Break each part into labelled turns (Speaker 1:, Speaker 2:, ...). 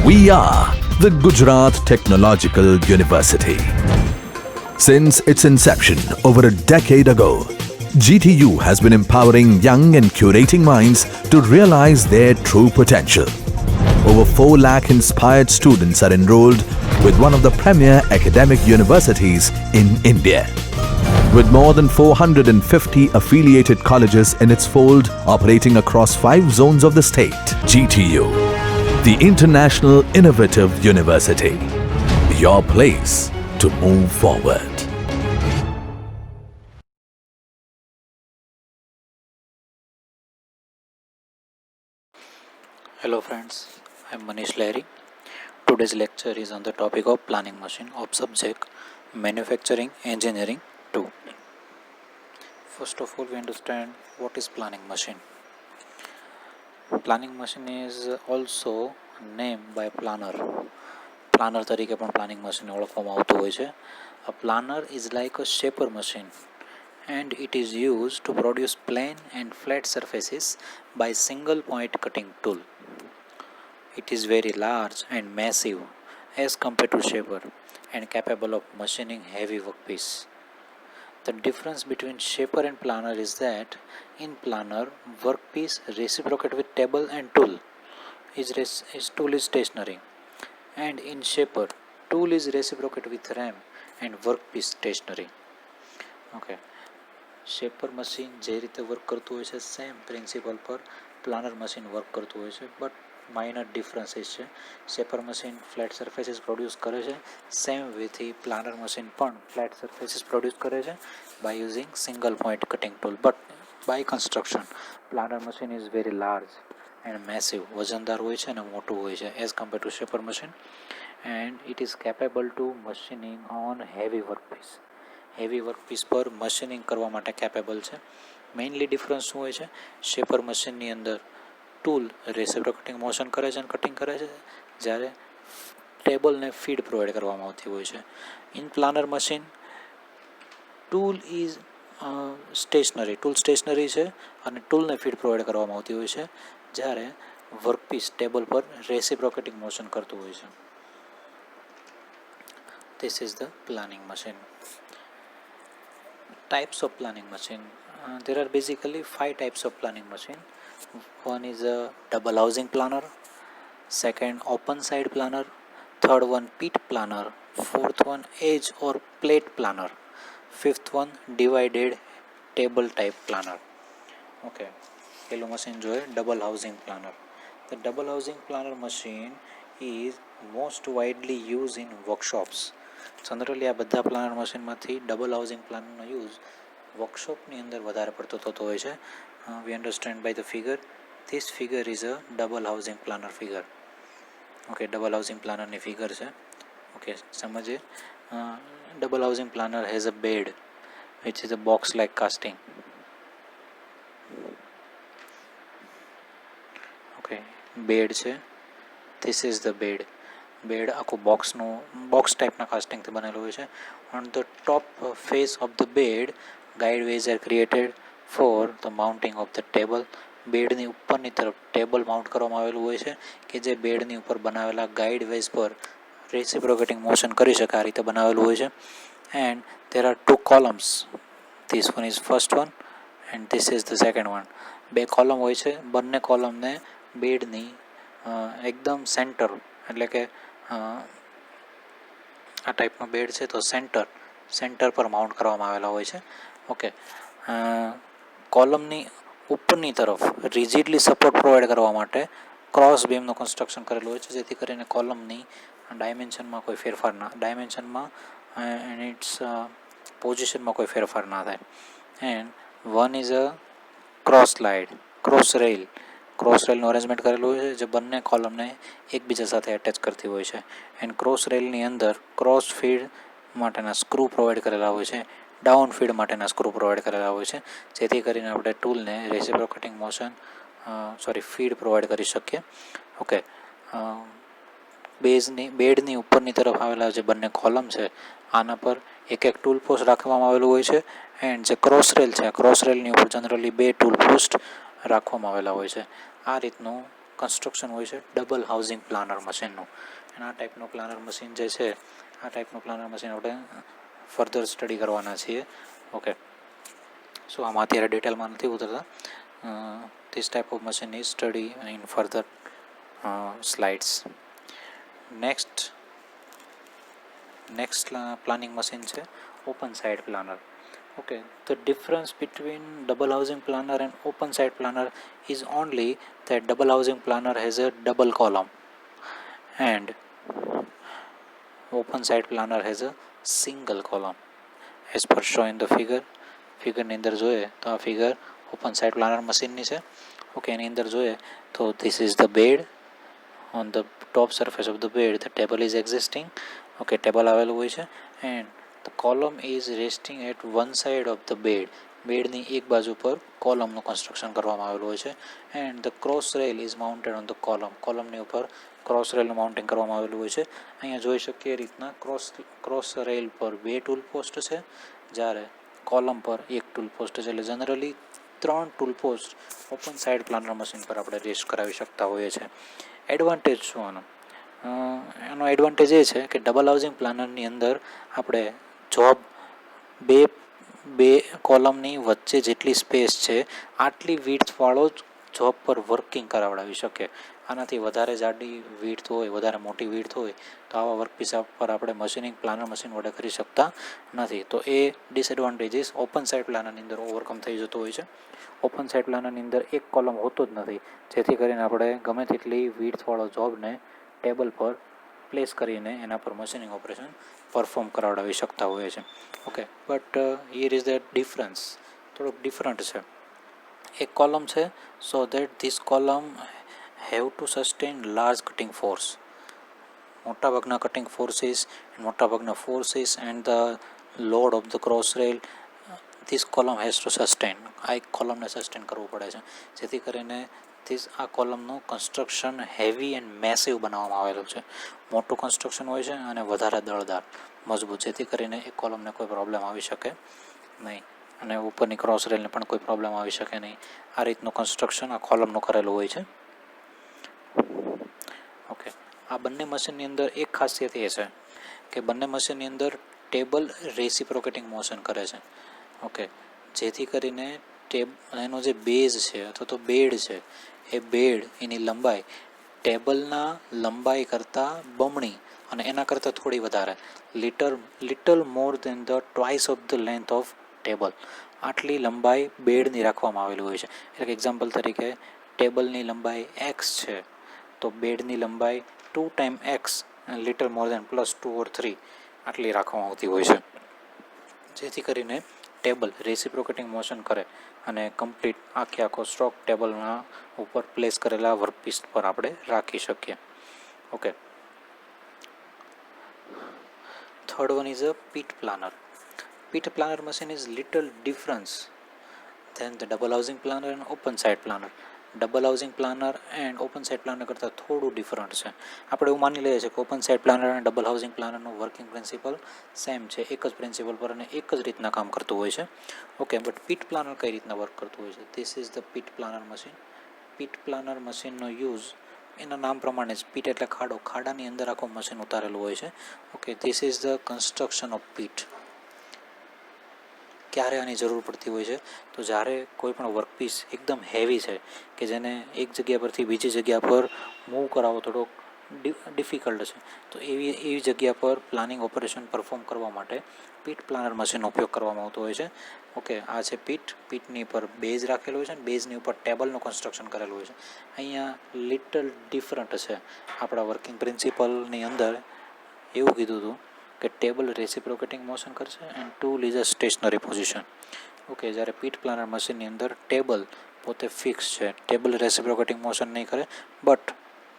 Speaker 1: We are the Gujarat Technological University. Since its inception over a decade ago, GTU has been empowering young and curating minds to realize their true potential. Over 4 lakh inspired students are enrolled with one of the premier academic universities in India. With more than 450 affiliated colleges in its fold operating across 5 zones of the state, GTU, the International Innovative University, your place to move forward.
Speaker 2: Hello friends, I am Manish Lahiri. Today's lecture is on the topic of planning machine of subject Manufacturing Engineering 2. First of all, we understand what is planning machine. Planning machine is also named by planner. Planner તરીકે પણ planning machine ઓળખવામાં આવતું હોય છે. A planner is like a shaper machine and it is used to produce plain and flat surfaces by single point cutting tool. It is very large and massive as compared to shaper and capable of machining heavy workpiece. The difference between shaper and planner is that in planner, workpiece reciprocate with table and tool. Tool is stationary, and in shaper, tool is reciprocate with ram and workpiece stationary. Okay. Shaper machine જે રીતે work કરતું હોય છે same principle પર planer machine work કરતું હોય છે but minor differences છે. Shaper machine flat surfaces produce કરે છે, સેમ વેથી પ્લાનર મશીન પણ ફ્લેટ સરફેસીસ પ્રોડ્યુસ કરે છે by using single point cutting tool. But by construction planer machine is very large and massive, વજનદાર હોય છે અને મોટું હોય છે as compare to shaper machine, and it is capable to machining on heavy workpiece. Heavy workpiece પર machining કરવા માટે કેપેબલ છે. મેઇનલી ડિફરન્સ શું હોય છે? શેપર મશીનની અંદર ટૂલ રેસિપ્રોકેટિંગ મોશન કરે છે અને કટિંગ કરે છે, જ્યારે ટેબલને ફીડ પ્રોવાઈડ કરવામાં આવતી હોય છે. In planer machine tool is tool stationary છે અને ટૂલને ફીડ પ્રોવાઈડ કરવામાં આવતી હોય છે, જ્યારે વર્કપીસ ટેબલ પર રેસિપ્રોકેટિંગ મોશન કરતું હોય છે. This is the planning machine. Types of planning machine. There are basically 5 types of planning machine. One is a double housing planner, second open side planner, third one pit planner, fourth one edge or plate planner, fifth one divided table type planner. Okay, પેલું machine જોઈએ double housing planner. The double housing planner machine is most widely used in workshops. Generally આ બધા planer મશીનમાંથી double housing પ્લાનરનો use વર્કશોપની અંદર વધારે પડતો થતો હોય છે. We understand by the figure. This figure is a double housing planer figure. Okay, double housing પ્લાનરની ફિગર છે. ઓકે, સમજીએ. Double housing planer has a bed which is a box like casting. Okay, bed છે. This is the bed. Bed આખું box ટાઈપના કાસ્ટિંગથી બનેલું હોય છે. On the top face of the bed guideways are created for the mounting of the table. બેડની ઉપરની તરફ ટેબલ માઉન્ટ કરવામાં આવેલું હોય છે કે જે બેડની ઉપર બનાવેલા ગાઈડવેઝ પર રેસિપ્રોકેટિંગ મોશન કરી શકે આ રીતે બનાવેલું હોય છે. And there are 2 columns. This one is first one and this is the second one. 2 column હોય છે. બંને કોલમને બેડની એકદમ સેન્ટર, એટલે કે આ ટાઈપનો બેડ છે તો સેન્ટર પર માઉન્ટ કરવામાં આવેલા હોય છે. ઓકે, કોલમની ઉપરની તરફ રિજિડલી સપોર્ટ પ્રોવાઈડ કરવા માટે ક્રોસ બીમનું કન્સ્ટ્રક્શન કરેલું હોય છે, જેથી કરીને કોલમની ડાયમેન્શનમાં કોઈ ફેરફાર એન્ડ ઇટ્સ પોઝિશનમાં કોઈ ફેરફાર ના થાય. And one is a cross રેલનું અરેન્જમેન્ટ કરેલું હોય છે જે બંને કોલમને એકબીજા સાથે એટેચ કરતી હોય છે. એન્ડ ક્રોસ રેલની અંદર ક્રોસ ફીડ માટેના સ્ક્રૂ પ્રોવાઈડ કરેલા હોય છે, ડાઉન ફીડ માટેના સ્ક્રૂ પ્રોવાઈડ કરેલા હોય છે, જેથી કરીને આપણે ટૂલને રેસિપ્રોકેટિંગ ફીડ પ્રોવાઈડ કરી શકીએ. ઓકે, બેડની ઉપરની તરફ આવેલા જે બંને કોલમ છે આના પર એક ટૂલ પોસ્ટ રાખવામાં આવેલું હોય છે. એન્ડ જે ક્રોસ રેલ છે, ક્રોસ રેલની ઉપર જનરલી 2 ટૂલ પોસ્ટ રાખવામાં આવેલા હોય છે. આ રીતનું કન્સ્ટ્રક્શન હોય છે ડબલ હાઉસિંગ પ્લાનર મશીનનું. અને આ ટાઈપનું પ્લાનર મશીન જે છે, આ ટાઈપનું પ્લાનર મશીન આપણે ફર્ધર સ્ટડી કરવાના છીએ. ઓકે, સો આમાં અત્યારે ડિટેલમાં નથી ઉતરતા. This type of machine is study in further slides. Next planing machine છે open side planer. Okay, the difference between double housing planner and open side planner is only that double housing planner has a double column and open side planner has a single column. As per shown in the figure ની અંદર જોઈએ તો આ figure open side planar મશીનની છે. Okay, એની અંદર જોઈએ તો this is the bed. On the top surface of the bed the table is existing. Okay, table આવેલું હોય છે and the column is resting at one side of the bed. બેડની એક બાજુ પર કોલમનું કન્સ્ટ્રક્શન કરવામાં આવેલું હોય છે and the cross rail is mounted on the column. કોલમની ઉપર ક્રોસ રેલનું માઉન્ટિંગ કરવામાં આવેલું હોય છે. અહીંયા જોઈ શકીએ એ રીતના ક્રોસ રેલ પર 2 ટૂલ પોસ્ટ છે, જ્યારે કોલમ પર 1 ટૂલ પોસ્ટ છે. એટલે generally 3 tool post open side planer machine પર આપણે રેસ્ટ કરાવી શકતા હોઈએ છીએ. એડવાન્ટેજ શું એનો એડવાન્ટેજ એ છે કે ડબલ હાઉસિંગ પ્લાનરની અંદર આપણે જોબ બે કોલમની વચ્ચે જેટલી સ્પેસ છે આટલી વિડ્થવાળો જ જોબ પર વર્કિંગ કરાવડાવી શકે. આનાથી વધારે જાડી વિડ્થ હોય, વધારે મોટી વિડ્થ હોય તો આવા વર્કપીસ પર આપણે મશીનિંગ પ્લાનર મશીન વડે કરી શકતા નથી. તો એ ડિસએડવાન્ટેજીસ ઓપન સાઇડ પ્લાનરની અંદર ઓવરકમ થઈ જતો હોય છે. ઓપન સાઇડ પ્લાનરની અંદર એક કોલમ હોતો જ નથી, જેથી કરીને આપણે ગમે તેટલી વિડ્થવાળો જોબને ટેબલ પર પ્લેસ કરીને એના પર મશીનિંગ ઓપરેશન પરફોર્મ કરાવડાવી શકતા હોઈએ છીએ. Okay, but here is the difference, થોડુંક ડિફરન્ટ છે. એક કોલમ છે so that this column have to sustain large cutting force. મોટાભાગના cutting forces and the load of the cross rail this column has to sustain. આ એક કોલમને sustain કરવું પડે છે, જેથી કરીને આ કોલમનું કન્સ્ટ્રક્શન હેવી એન્ડ મેસિવ બનાવવામાં આવેલું છે. મોટું કન્સ્ટ્રક્શન હોય છે અને વધારે દળદાર મજબૂત, જેથી કરીને એ કોલમને કોઈ પ્રોબ્લેમ આવી શકે નહીં અને ઉપરની ક્રોસ રેલને પણ કોઈ પ્રોબ્લેમ આવી શકે નહીં. આ રીતનું કન્સ્ટ્રક્શન આ કોલમનું કરેલું હોય છે. ઓકે, આ બંને મશીનની અંદર એક ખાસિયત એ છે કે બંને મશીનની અંદર ટેબલ રેસિપ્રોકેટિંગ મોશન કરે છે. ઓકે, જેથી કરીને એનો જે બેઝ છે અથવા તો બેડ છે, એ બેડ એની લંબાઈ ટેબલના લંબાઈ કરતાં બમણી અને એના કરતાં થોડી વધારે little more than the twice of the length of table, આટલી લંબાઈ બેડની રાખવામાં આવેલી હોય છે. એટલે કે એક્ઝામ્પલ તરીકે ટેબલની લંબાઈ એક્સ છે તો બેડની લંબાઈ 2 time x little more than +2 or 3 આટલી રાખવામાં આવતી હોય છે, જેથી કરીને ટેબલ રેસિપ્રોકેટિંગ મોશન કરે અને કમ્પ્લીટ આખો સ્ટ્રોક ટેબલના ઉપર પ્લેસ કરેલા વર્કપીસ પર આપણે રાખી શકીએ. Okay, third one is a pit planer. Pit planer machine is little difference than the double housing planer and open side planer. Double housing planer and open side planer કરતાં થોડું different છે. આપણે એવું માની લઈએ છીએ કે ઓપન સાઇડ પ્લાનર અને ડબલ હાઉસિંગ પ્લાનરનું વર્કિંગ પ્રિન્સિપલ સેમ છે, એક જ પ્રિન્સિપલ પર અને એક જ રીતના કામ કરતું હોય છે. ઓકે, બટ પીટ પ્લાનર કઈ રીતના વર્ક કરતું હોય છે? This is the pit planer machine. Pit planer મશીનનો યુઝ એના નામ પ્રમાણે જ, પીટ એટલે ખાડો, ખાડાની અંદર આખું મશીન ઉતારેલું હોય છે. Okay, this is the construction of pit. ક્યારે આની જરૂર પડતી હોય છે તો જ્યારે કોઈ પણ વર્કપીસ એકદમ હેવી છે કે જેને એક જગ્યા પરથી બીજી જગ્યા પર મૂવ કરાવવો થોડોક ડિફિકલ્ટ છે, તો એવી જગ્યા પર પ્લાનિંગ ઓપરેશન પરફોર્મ કરવા માટે પીટ પ્લાનર મશીનનો ઉપયોગ કરવામાં આવતો હોય છે. ઓકે, આ છે પીટની પર બેઝ રાખેલો હોય છે અને બેઝની ઉપર ટેબલનું કન્સ્ટ્રક્શન કરેલું હોય છે. અહીંયા લિટલ ડિફરન્ટ છે. આપણા વર્કિંગ પ્રિન્સિપલની અંદર એવું કીધું હતું કે ટેબલ રેસિપ્રોકેટિંગ મોશન કરશે and tool is a stationary position. Okay, જ્યારે પીટ પ્લાનર મશીનની અંદર ટેબલ પોતે ફિક્સ છે, ટેબલ રેસિપ્રોકેટિંગ મોશન નહીં કરે, બટ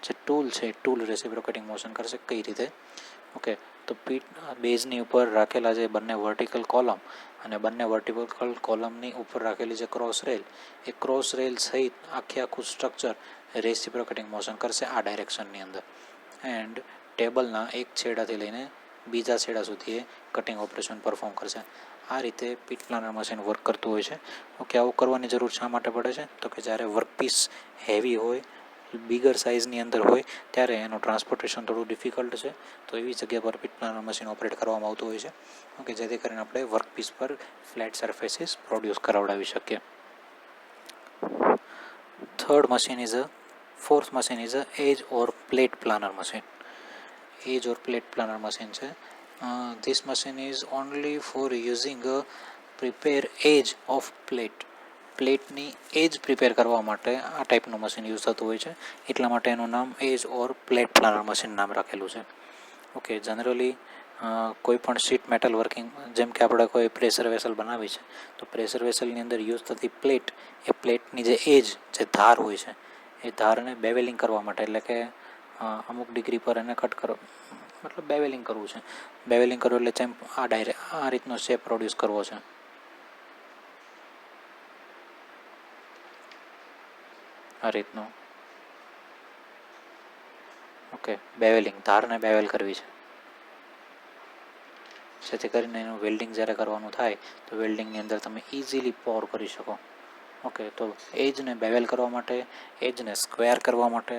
Speaker 2: જે ટૂલ છે એ ટૂલ રેસિપ્રોકેટિંગ મોશન કરશે. કઈ રીતે? ઓકે, તો પીટ બેઝની ઉપર રાખેલા જે બંને વર્ટિકલ કોલમ અને બંને વર્ટિકલ કોલમની ઉપર રાખેલી જે ક્રોસ રેલ, એ ક્રોસ રેલ સહિત આખું સ્ટ્રક્ચર રેસિપ્રોકેટિંગ મોશન કરશે આ ડાયરેક્શનની અંદર એન્ડ ટેબલના એક છેડાથી લઈને બીજા છેડા સુધી એ કટિંગ ઓપરેશન પરફોર્મ કરશે. આ રીતે પીટ પ્લાનર મશીન વર્ક કરતું હોય છે. ઓકે, આવું કરવાની જરૂર શા માટે પડે છે? તો કે જ્યારે વર્કપીસ હેવી હોય, બિગર સાઇઝની અંદર હોય ત્યારે એનું ટ્રાન્સપોર્ટેશન થોડું ડિફિકલ્ટ છે, તો એવી જગ્યા પર પીટ પ્લાનર મશીન ઓપરેટ કરવામાં આવતું હોય છે. ઓકે, જેથી કરીને આપણે વર્કપીસ પર ફ્લેટ સરફેસીસ પ્રોડ્યુસ કરાવડાવી શકીએ. Fourth machine is a edge or plate planer machine. Edge or plate planer machine છે. This machine is only for using a prepare edge of plate. પ્લેટની એજ પ્રિપેર કરવા માટે આ ટાઈપનું મશીન યુઝ થતું હોય છે, એટલા માટે એનું નામ એજ ઓર પ્લેટ પ્લાનર મશીન નામ રાખેલું છે. ઓકે, જનરલી કોઈ પણ શીટ મેટલ વર્કિંગ, જેમ કે આપણે કોઈ પ્રેશર વેસલ બનાવી છે, તો પ્રેશર વેસલની અંદર યુઝ થતી પ્લેટ, એ પ્લેટની જે એજ, જે ધાર હોય છે, એ ધારને બેવેલિંગ કરવા માટે, એટલે કે અમુક ડિગ્રી પર એને કટ કરો, મતલબ બેવેલિંગ કરવું છે. બેવેલિંગ કરવું એટલે આ રીતનો શેપ પ્રોડ્યુસ કરવો છે. આ રીતનું. ઓકે, બેવેલિંગ, ધારને બેવેલ કરવી છે, જેથી કરીને એનું વેલ્ડિંગ જ્યારે કરવાનું થાય તો વેલ્ડિંગની અંદર તમે ઇઝીલી પોર કરી શકો. ઓકે, તો એજને બેવેલ કરવા માટે, એજને સ્ક્વેર કરવા માટે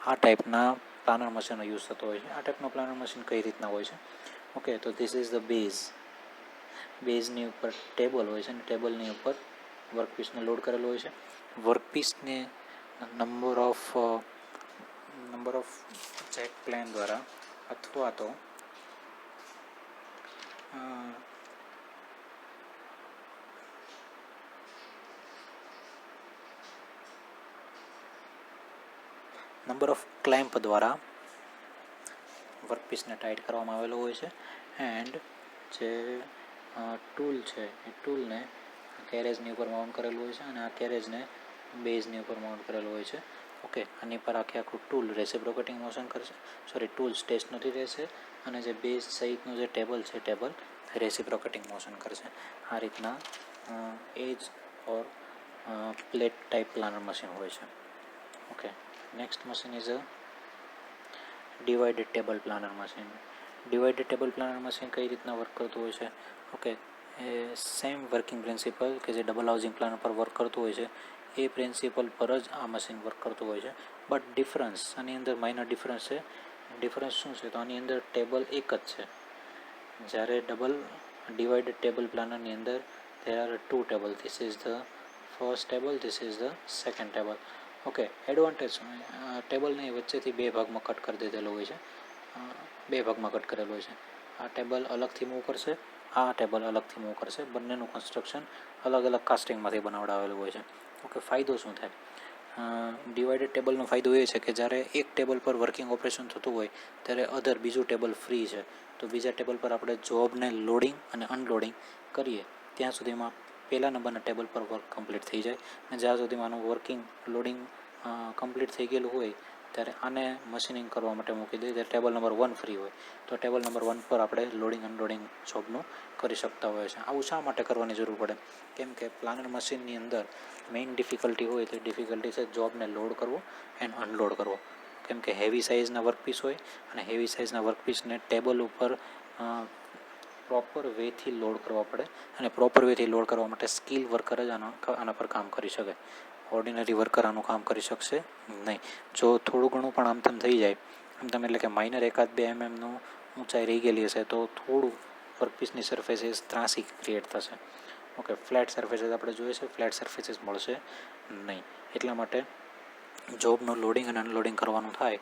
Speaker 2: આ ટાઈપના પ્લાનર મશીનનો યુઝ થતો હોય છે. આ ટાઈપનો પ્લાનર મશીન કઈ રીતના હોય છે? ઓકે, તો ધીસ ઇઝ ધ બેઝ. બેઝની ઉપર ટેબલ હોય છે, અને ટેબલની ઉપર વર્કપીસને લોડ કરેલો હોય છે. વર્કપીસને નંબર ઓફ જેટ પ્લેન દ્વારા અથવા તો નંબર ઓફ ક્લેમ્પ દ્વારા વર્કપીસને ટાઈટ કરવામાં આવેલો હોય છે. એન્ડ જે ટૂલ છે, એ ટૂલને કેરેજની ઉપર માઉન્ટ કરેલું હોય છે, અને આ કેરેજને બેઝની ઉપર માઉન્ટ કરેલું હોય છે. ઓકે, આની પર આખું ટૂલ રેસિપ્રોકેટિંગ મોશન કરશે, ટૂલ સ્ટેશનરી રહેશે, અને જે બેઝ સહિતનું જે ટેબલ છે, ટેબલ રેસિપ્રોકેટિંગ મોશન કરશે. આ રીતના edge or plate type planer machine હોય છે. Okay, next machine is a divided table planer machine. Divided table planer machine કઈ રીતના વર્ક કરતું હોય છે? ઓકે, એ સેમ વર્કિંગ પ્રિન્સિપલ કે જે ડબલ હાઉસિંગ પ્લાનર પર વર્ક કરતું હોય છે, એ પ્રિન્સિપલ પર જ આ મશીન વર્ક કરતું હોય છે. બટ ડિફરન્સ, આની અંદર માઇનર ડિફરન્સ છે. ડિફરન્સ શું છે? તો આની અંદર ટેબલ એક જ છે. જ્યારે ડિવાઇડેડ ટેબલ પ્લાનરની અંદર there are two table. This is the first table, this is the second table. Okay, advantage ટેબલને વચ્ચેથી બે ભાગમાં કટ કરી દીધેલો હોય છે, બે ભાગમાં કટ કરેલો હોય છે. આ ટેબલ અલગથી મૂવ કરશે, આ ટેબલ અલગથી મૂવ કરશે. બંનેનું કન્સ્ટ્રક્શન અલગ અલગ કાસ્ટિંગમાંથી બનાવડાવેલું હોય છે. ઓકે, ફાયદો શું થાય? ડિવાઇડેડ ટેબલનો ફાયદો એ છે કે જ્યારે એક ટેબલ પર વર્કિંગ ઓપરેશન થતું હોય ત્યારે બીજું ટેબલ ફ્રી છે, તો બીજા ટેબલ પર આપણે જોબને લોડિંગ અને અનલોડિંગ કરીએ ત્યાં સુધીમાં પહેલા નંબરના ટેબલ પર વર્ક કમ્પ્લીટ થઈ જાય, અને જ્યાં સુધીમાં આનું વર્કિંગ લોડિંગ કમ્પ્લીટ થઈ ગયેલું હોય ત્યારે આને મશીનિંગ કરવા માટે મૂકી દઈએ, ત્યારે ટેબલ નંબર 1 ફ્રી હોય, તો ટેબલ નંબર 1 પર આપણે લોડિંગ અનલોડિંગ જોબનું કરી શકતા હોય છે. આવું શા માટે કરવાની જરૂર પડે? કેમ કે પ્લાનર મશીનની અંદર મેઇન ડિફિકલ્ટી હોય તો ડિફિકલ્ટી છે જોબને લોડ કરવો એન્ડ અનલોડ કરવો. કેમ કે હેવી સાઇઝના વર્કપીસ હોય, અને હેવી સાઇઝના વર્કપીસને ટેબલ ઉપર પ્રોપર વેથી લોડ કરવા પડે, અને પ્રોપર વેથી લોડ કરવા માટે સ્કિલ વર્કર જ આના પર કામ કરી શકે. ઓર્ડિનરી વર્કર આનું કામ કરી શકશે નહીં. જો થોડું ઘણું પણ આમ તેમ થઈ જાય, આમ તેમ એટલે કે માઇનર 1-2 mm ઊંચાઈ રહી ગયેલી હશે તો થોડું વર્કપીસની સરફેસીસ ત્રાસી ક્રિએટ થશે. ઓકે, ફ્લેટ સરફેસીસ આપણે જોઈએ છે, ફ્લેટ સરફેસીસ મળશે નહીં. એટલા માટે જોબનું લોડિંગ અને અનલોડિંગ કરવાનું થાય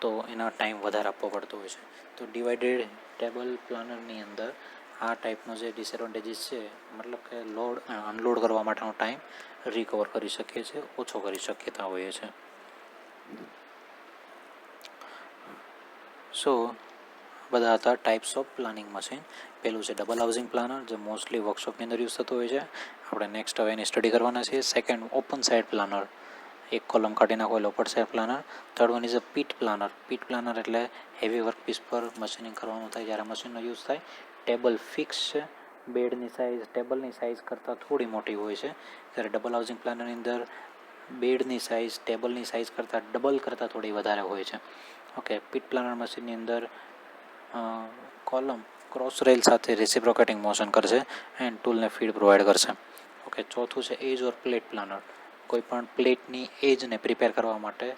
Speaker 2: તો એના ટાઈમ વધારે આપવો પડતો હોય છે. તો ડિવાઇડેડ ટેબલ પ્લાનરની અંદર આ ટાઈપનો જે ડિસએડવાન્ટેજીસ છે, મતલબ કે લોડ અનલોડ કરવા માટેનો ટાઈમ રિકવર કરી શકીએ છીએ, ઓછો કરી શકતા હોઈએ છીએ. સો બધા હતા ટાઈપ્સ ઓફ પ્લાનિંગ મશીન. પહેલું છે ડબલ હાઉસિંગ પ્લાનર, જે મોસ્ટલી વર્કશોપની અંદર યુઝ થતું હોય છે. આપણે નેક્સ્ટ હવે એની સ્ટડી કરવાના છીએ. સેકન્ડ, ઓપન સાઇડ પ્લાનર, એક કોલમ કાઢી નાખો, open side planer. Third one is a pit planer. Pit planer એટલે હેવી વર્કપીસ પર મશીનિંગ કરવાનું થાય જ્યારે મશીનનો યુઝ થાય. ટેબલ ફિક્સ છે, બેડની સાઇઝ ટેબલની સાઇઝ કરતાં થોડી મોટી હોય છે, જ્યારે ડબલ હાઉસિંગ પ્લાનરની અંદર બેડની સાઇઝ ટેબલની સાઇઝ કરતાં ડબલ કરતાં થોડી વધારે હોય છે. ઓકે, પીટ પ્લાનર મશીનની અંદર કોલમ ક્રોસ રેલ સાથે રેસિપ્રોકેટિંગ મોશન કરશે એન્ડ ટૂલને ફીડ પ્રોવાઈડ કરશે. ઓકે, ચોથું છે એજ ઓર પ્લેટ પ્લાનર. કોઈ પણ પ્લેટની એજને પ્રિપેર કરવા માટે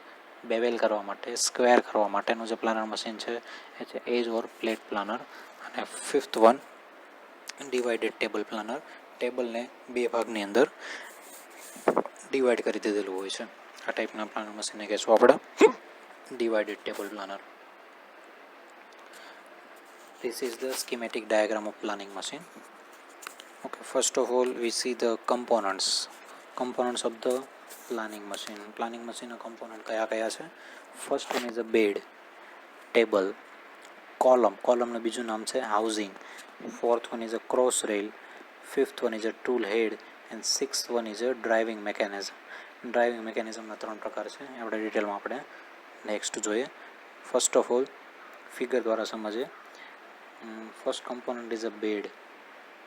Speaker 2: બેવેલ કરવા માટે, સ્ક્વેર કરવા માટેનું જે પ્લાનર મશીન છે એ છે એજ ઓર પ્લેટ પ્લાનર. અને fifth one divided table planer. ટેબલને બે ભાગની અંદર ડિવાઈડ કરી દીધેલું હોય છે. આ ટાઈપના પ્લાનર મશીનને કહેશું આપણે divided table planer. This is the schematic diagram of planning machine. Okay, first of all we see the components of the planning machine. Planning machine ના component કયા કયા છે? First one is a bed, table, column નું બીજું નામ છે housing. Fourth one is a cross rail. Fifth one is a tool head and sixth one is a driving mechanism. Driving મેકેનિઝમના 3 પ્રકાર છે. આપણે ડિટેલમાં આપણે નેક્સ્ટ જોઈએ. ફર્સ્ટ ઓફ ઓલ ફિગર દ્વારા સમજીએ. First component is a bed.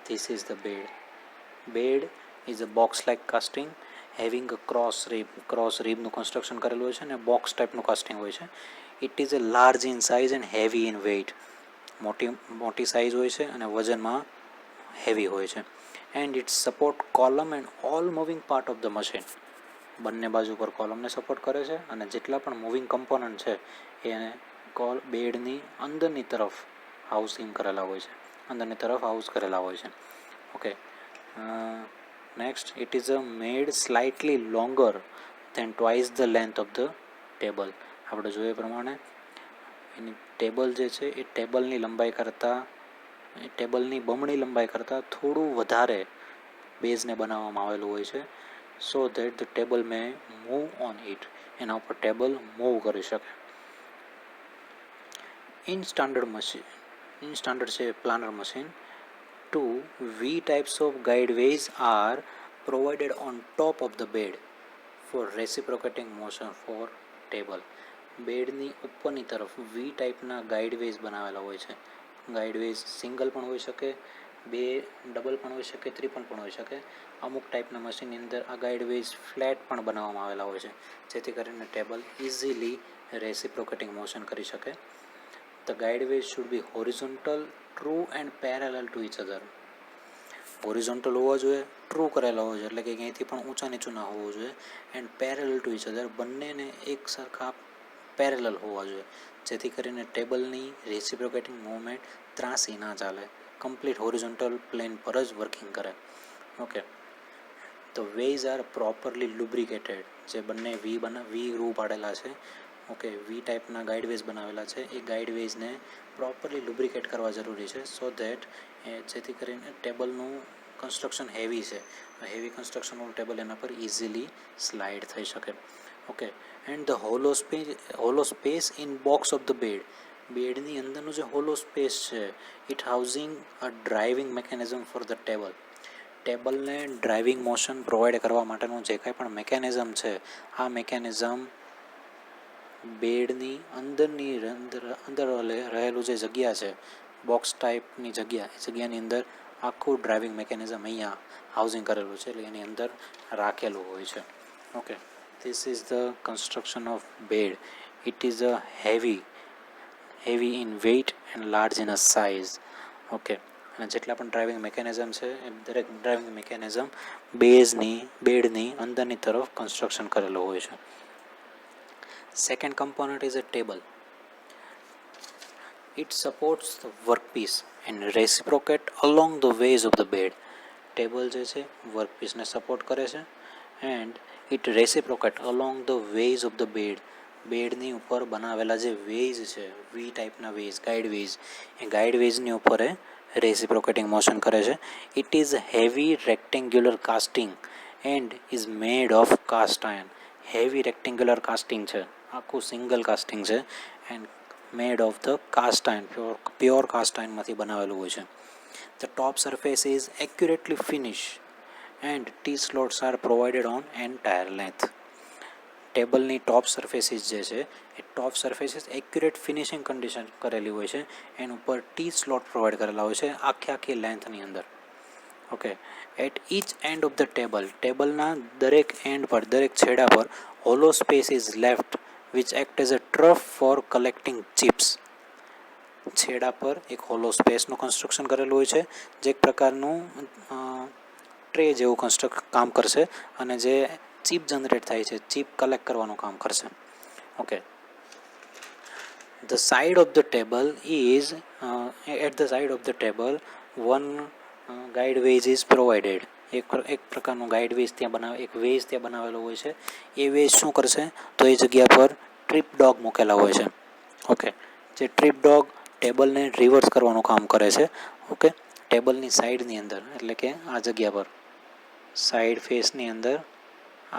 Speaker 2: This is the bed. Bed is a box-like casting having a cross rib. Cross rib નું કન્સ્ટ્રક્શન કરેલું હોય છે અને બોક્સ ટાઈપનું કાસ્ટિંગ હોય છે. It is a large in size and heavy in weight. મોટી size હોય છે અને વજનમાં હેવી હોય છે. And it support column and all moving part of the machine. બંને બાજુ પર કોલમને સપોર્ટ કરે છે અને જેટલા પણ મૂવિંગ કમ્પોનન્ટ છે એને બેડની અંદરની તરફ હાઉસિંગ કરેલા હોય છે, અંદરની તરફ હાઉસ કરેલા હોય છે. Okay, next it is a made slightly longer than twice the length of the table. આપણે જોઈએ પ્રમાણે એની ટેબલ જે છે એ ટેબલની બમણી લંબાઈ કરતાં થોડું વધારે બેઝને બનાવવામાં આવેલું હોય છે. So that the table May move on it. એના ઉપર ટેબલ મૂવ કરી શકે. ઇન સ્ટાન્ડર્ડ છે planar machine. 2 V types of guideways are provided on top of the bed for reciprocating motion for table. બેડની ઉપરની તરફ V ટાઈપના ગાઈડવેઝ બનાવેલા હોય છે. ગાઈડવેઝ સિંગલ પણ હોઈ શકે, બે ડબલ પણ હોઈ શકે, ત્રિપલ પણ હોઈ શકે. અમુક ટાઈપના મશીનની અંદર આ ગાઈડવેઝ ફ્લેટ પણ બનાવવામાં આવેલા હોય છે જેથી કરીને ટેબલ ઇઝીલી રેસિપ્રોકેટિંગ મોશન કરી શકે. The guideways should be horizontal, true and parallel to each other. Horizontal હોવા જોઈએ, ટ્રુ કરેલા હોવા જોઈએ, એટલે કે ક્યાંયથી પણ ઊંચા નીચું ના હોવું જોઈએ. And parallel to each other, બંનેને એક સરખા પેરેલલ હોવા જોઈએ જેથી કરીને ટેબલની રેસિપ્રોકેટિંગ મૂવમેન્ટ ત્રાસી ના ચાલે, કમ્પ્લીટ હોરિઝોન્ટલ પ્લેન પર જ વર્કિંગ કરે. Okay, the ways are properly lubricated. જે બંને વી રૂ પાડેલા છે, ઓકે, વી ટાઈપના ગાઈડવેઝ બનાવેલા છે, એ ગાઈડવેઝને પ્રોપરલી લુબ્રિકેટ કરવા જરૂરી છે. સો દેટ જેથી કરીને ટેબલનું કન્સ્ટ્રક્શન હેવી છે, હેવી કન્સ્ટ્રક્શનનું ટેબલ એના પર ઇઝીલી સ્લાઇડ થઈ શકે. Okay, and the hollow space in box of the bed. બેડની અંદરનું જે હોલો સ્પેસ છે it housing a driving mechanism for the table. ટેબલને ડ્રાઇવિંગ મોશન પ્રોવાઈડ કરવા માટેનું જે કાંઈ પણ મેકેનિઝમ છે, આ મેકેનિઝમ બેડની અંદર રહેલું જે જગ્યા છે, બોક્સ ટાઈપની જગ્યા, એ જગ્યાની અંદર આખું ડ્રાઇવિંગ મેકેનિઝમ અહીંયા હાઉસિંગ કરેલું છે, એટલે એની અંદર રાખેલું હોય છે. Okay, this is the construction of bed. It is a heavy in weight and large in a size. Okay, અને જેટલા પણ ડ્રાઇવિંગ મેકેનિઝમ છે એ દરેક ડ્રાઇવિંગ મેકેનિઝમ બેડની અંદરની તરફ કન્સ્ટ્રક્શન કરેલું હોય છે. Second component is a table. It supports the workpiece and reciprocate along the ways of the bed. Table જે છે વર્કપીસને સપોર્ટ કરે છે and it reciprocate along the ways of the bed. બેડની ઉપર બનાવેલા જે વેઝ છે, વી ટાઈપના વેઝ, ગાઈડવેઝ, એ ગાઈડવેઝની ઉપર એ રેસિપ્રોકેટિંગ મોશન કરે છે. It is heavy rectangular casting and is made of cast iron. Heavy rectangular casting છે, આખું સિંગલ કાસ્ટિંગ છે and made of the cast iron, pure cast આયર્નમાંથી બનાવેલું હોય છે. The top surface is accurately finish and T slots are provided on entire length. ટેબલની top surfaces જે છે એ top surfaces accurate finishing condition કરેલી હોય છે, એની ઉપર ટી સ્લોટ પ્રોવાઈડ કરેલા હોય છે આખી લેન્થની અંદર. Okay, at each end of the ટેબલના દરેક એન્ડ પર, દરેક છેડા પર hollow space is left which act as a trough for collecting chips. છેડા પર એક હોલો સ્પેસનું કન્સ્ટ્રક્શન કરેલું હોય છે જે એક પ્રકારનું ટ્રે જેવું કામ કરશે અને જે ચીપ જનરેટ થાય છે, ચીપ કલેક્ટ કરવાનું કામ કરશે. Okay, the side of the table is at the side of the table one guide ways is provided. એક પ્રકારનું ગાઈડ વેઝ ત્યાં એક વેઝ ત્યાં બનાવેલો હોય છે. એ વેઝ શું કરશે તો એ જગ્યા પર ટ્રીપ ડોગ મૂકેલા હોય છે. ઓકે, જે ટ્રીપ ડોગ ટેબલને રિવર્સ કરવાનું કામ કરે છે. ઓકે, ટેબલની સાઈડની અંદર એટલે કે આ જગ્યા પર સાઈડ ફેસની અંદર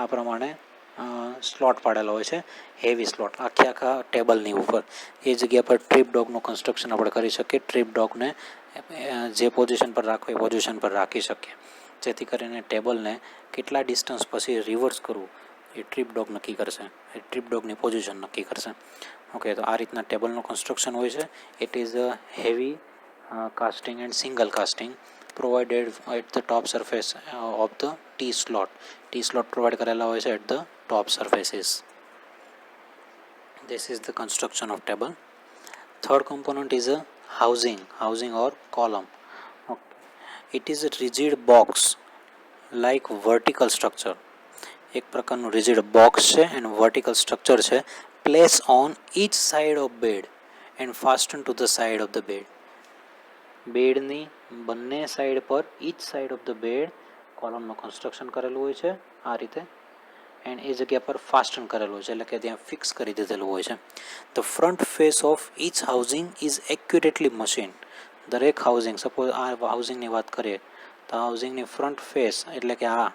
Speaker 2: આ પ્રમાણે સ્લોટ પાડેલો હોય છે, હેવી સ્લોટ આખા ટેબલની ઉપર. એ જગ્યા પર ટ્રીપ ડોગનું કન્સ્ટ્રક્શન આપણે કરી શકીએ. ટ્રીપ ડોગને જે પોઝિશન પર રાખો એ પોઝિશન પર રાખી શકીએ, જેથી કરીને ટેબલને કેટલા ડિસ્ટન્સ પછી રિવર્સ કરવું એ ટ્રીપ ડોગ નક્કી કરશે, એ ટ્રીપ ડોગની પોઝિશન નક્કી કરશે. ઓકે, તો આ રીતના ટેબલનું કન્સ્ટ્રક્શન હોય છે. It is a heavy casting and single casting provided at the top surface of the T-slot. T-slot provide કરેલા હોય છે at the top surfaces. This is the construction of table. Third component is a housing or column. Okay. It is a rigid box like vertical structure. એક પ્રકારનું rigid box છે and vertical structure છે, place on each side of bed and fasten to the side of the bed. બેડની બંને side પર each side of the bed કોલમનું construction કરેલું હોય છે આ રીતે, એન્ડ એ જગ્યા પર ફાસ્ટન કરેલું હોય છે એટલે કે ત્યાં ફિક્સ કરી દીધેલું હોય છે. The front face of each housing is accurately machine. દરેક હાઉસિંગ, સપોઝ આ હાઉસિંગની વાત કરીએ તો હાઉસિંગની ફ્રન્ટ ફેસ એટલે કે આ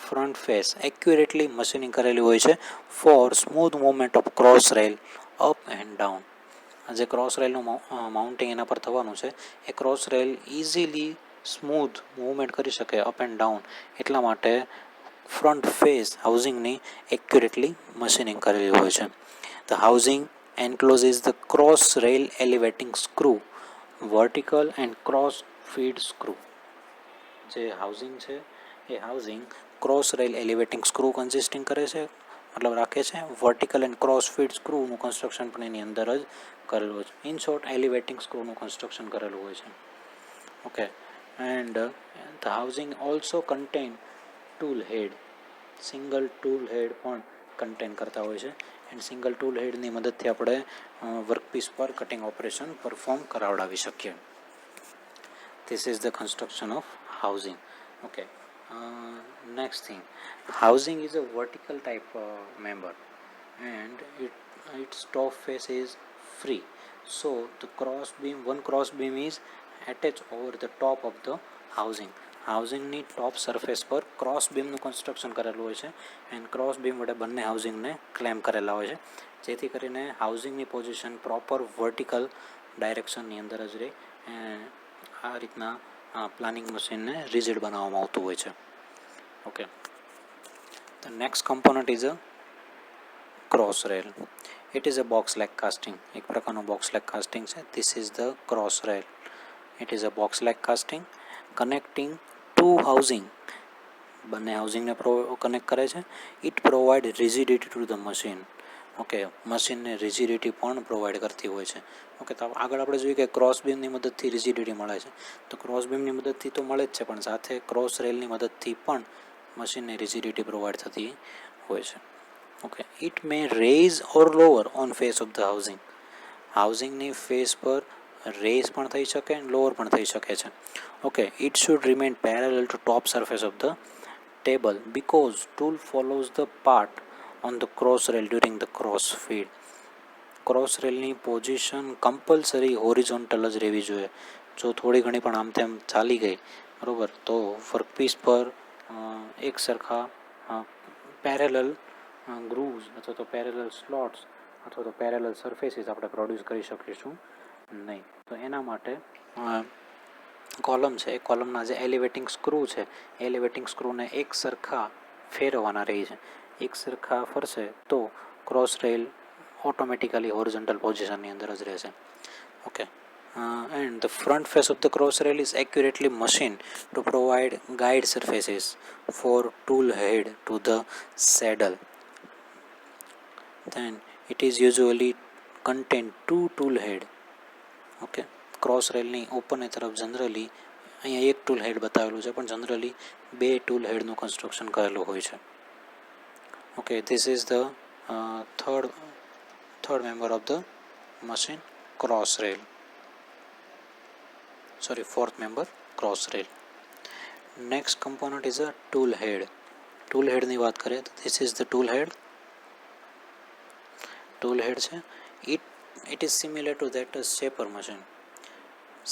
Speaker 2: ફ્રન્ટ ફેસ એક્યુરેટલી મશીનિંગ કરેલી હોય છે for smooth movement of cross rail up and down. જે ક્રોસ રેલનું માઉન્ટિંગ એના પર થવાનું છે એ cross rail easily smooth movement કરી શકે અપ એન્ડ ડાઉન, એટલા માટે ફ્રન્ટ ફેસ હાઉસિંગની એક્યુરેટલી મશીનિંગ કરેલી હોય છે. The housing encloses the cross rail elevating screw, vertical and cross feed screw. જે હાઉસિંગ છે એ housing cross rail elevating screw consisting કરે છે, મતલબ રાખે છે. વર્ટિકલ એન્ડ ક્રોસ ફીડ સ્ક્રૂનું કન્સ્ટ્રક્શન પણ એની અંદર જ કરેલું હોય છે. ઇન શોર્ટ એલિવેટિંગ સ્ક્રૂનું કન્સ્ટ્રક્શન કરેલું હોય છે. Okay, and the housing also contain tool head. Single tool head પણ કન્ટેન કરતા હોય છે, એન્ડ સિંગલ ટૂલ હેડની મદદથી આપણે વર્કપીસ પર કટિંગ ઓપરેશન પરફોર્મ કરાવડાવી શકીએ. This is the construction of housing. Okay, next thing, housing is a vertical type member and its top face is free, so the one cross beam is attached over the top of the housing. હાઉસિંગની top surface પર cross બીમનું construction કરેલું હોય છે and cross beam વડે બંને હાઉસિંગને claim કરેલા હોય છે, જેથી કરીને હાઉસિંગની પોઝિશન પ્રોપર વર્ટિકલ ડાયરેક્શનની અંદર જ રહે. આ રીતના પ્લાનિંગ મશીનને રિજિડ બનાવવામાં આવતું હોય છે. Okay, the next component is a cross rail. It is a box like casting. એક પ્રકારનું box like casting છે. This is the cross rail. It is a box like casting connecting two housing. બંને હાઉસિંગને connect કરે છે. It provide rigidity to the machine. Okay, મશીનને rigidity પણ provide કરતી હોય છે. ઓકે, તો આગળ આપણે જોઈએ કે ક્રોસ બીમની મદદથી રિજિડિટી મળે છે, તો ક્રોસ બીમની મદદથી તો મળે જ છે, પણ સાથે ક્રોસ રેલની મદદથી પણ મશીનને રિજિડિટી પ્રોવાઈડ થતી હોય છે. Okay, it may raise or lower on face of the housing. હાઉસિંગની ફેસ પર રેઝ પણ થઈ શકે અને લોઅર પણ થઈ શકે છે. Okay, it should remain parallel to top surface of the table because tool follows the part on the cross rail during the cross feed. Cross રેલની પોઝિશન કમ્પલસરી હોરિઝોન્ટલ જ રહેવી જોઈએ. જો થોડી ઘણી પણ આમ તેમ ચાલી ગઈ બરાબર તો વર્કપીસ પર એક સરખા પેરેલલ ગ્રુવ્સ અથવા તો પેરેલલ સ્લોટ્સ અથવા તો પેરેલલ સરફેસીસ આપણે પ્રોડ્યુસ કરી શકીશું નહીં. તો એના માટે કોલમ છે, એ કોલમના જે એલિવેટિંગ સ્ક્રૂ છે, એલિવેટિંગ સ્ક્રૂને એક સરખા ફેરવવાના રહી છે. એક સરખા ફરશે તો ક્રોસ રેલ ઓટોમેટિકલી હોરિઝોન્ટલ પોઝિશનની અંદર જ રહેશે. Okay, and the front face of the cross rail is accurately machine to provide guide surfaces for tool head to the saddle. then it is usually contain two tool head. Okay, cross રેલની ઉપરની તરફ generally અહીંયા એક tool હેડ બતાવેલું છે, પણ generally બે tool હેડનું construction કરેલું હોય છે. Okay, this is the third third member of the machine, cross rail. Fourth member, cross rail. Next component is a tool head. Tool head ની વાત કરીએ તો this is the tool head. Tool head છે it is similar to that shaper machine.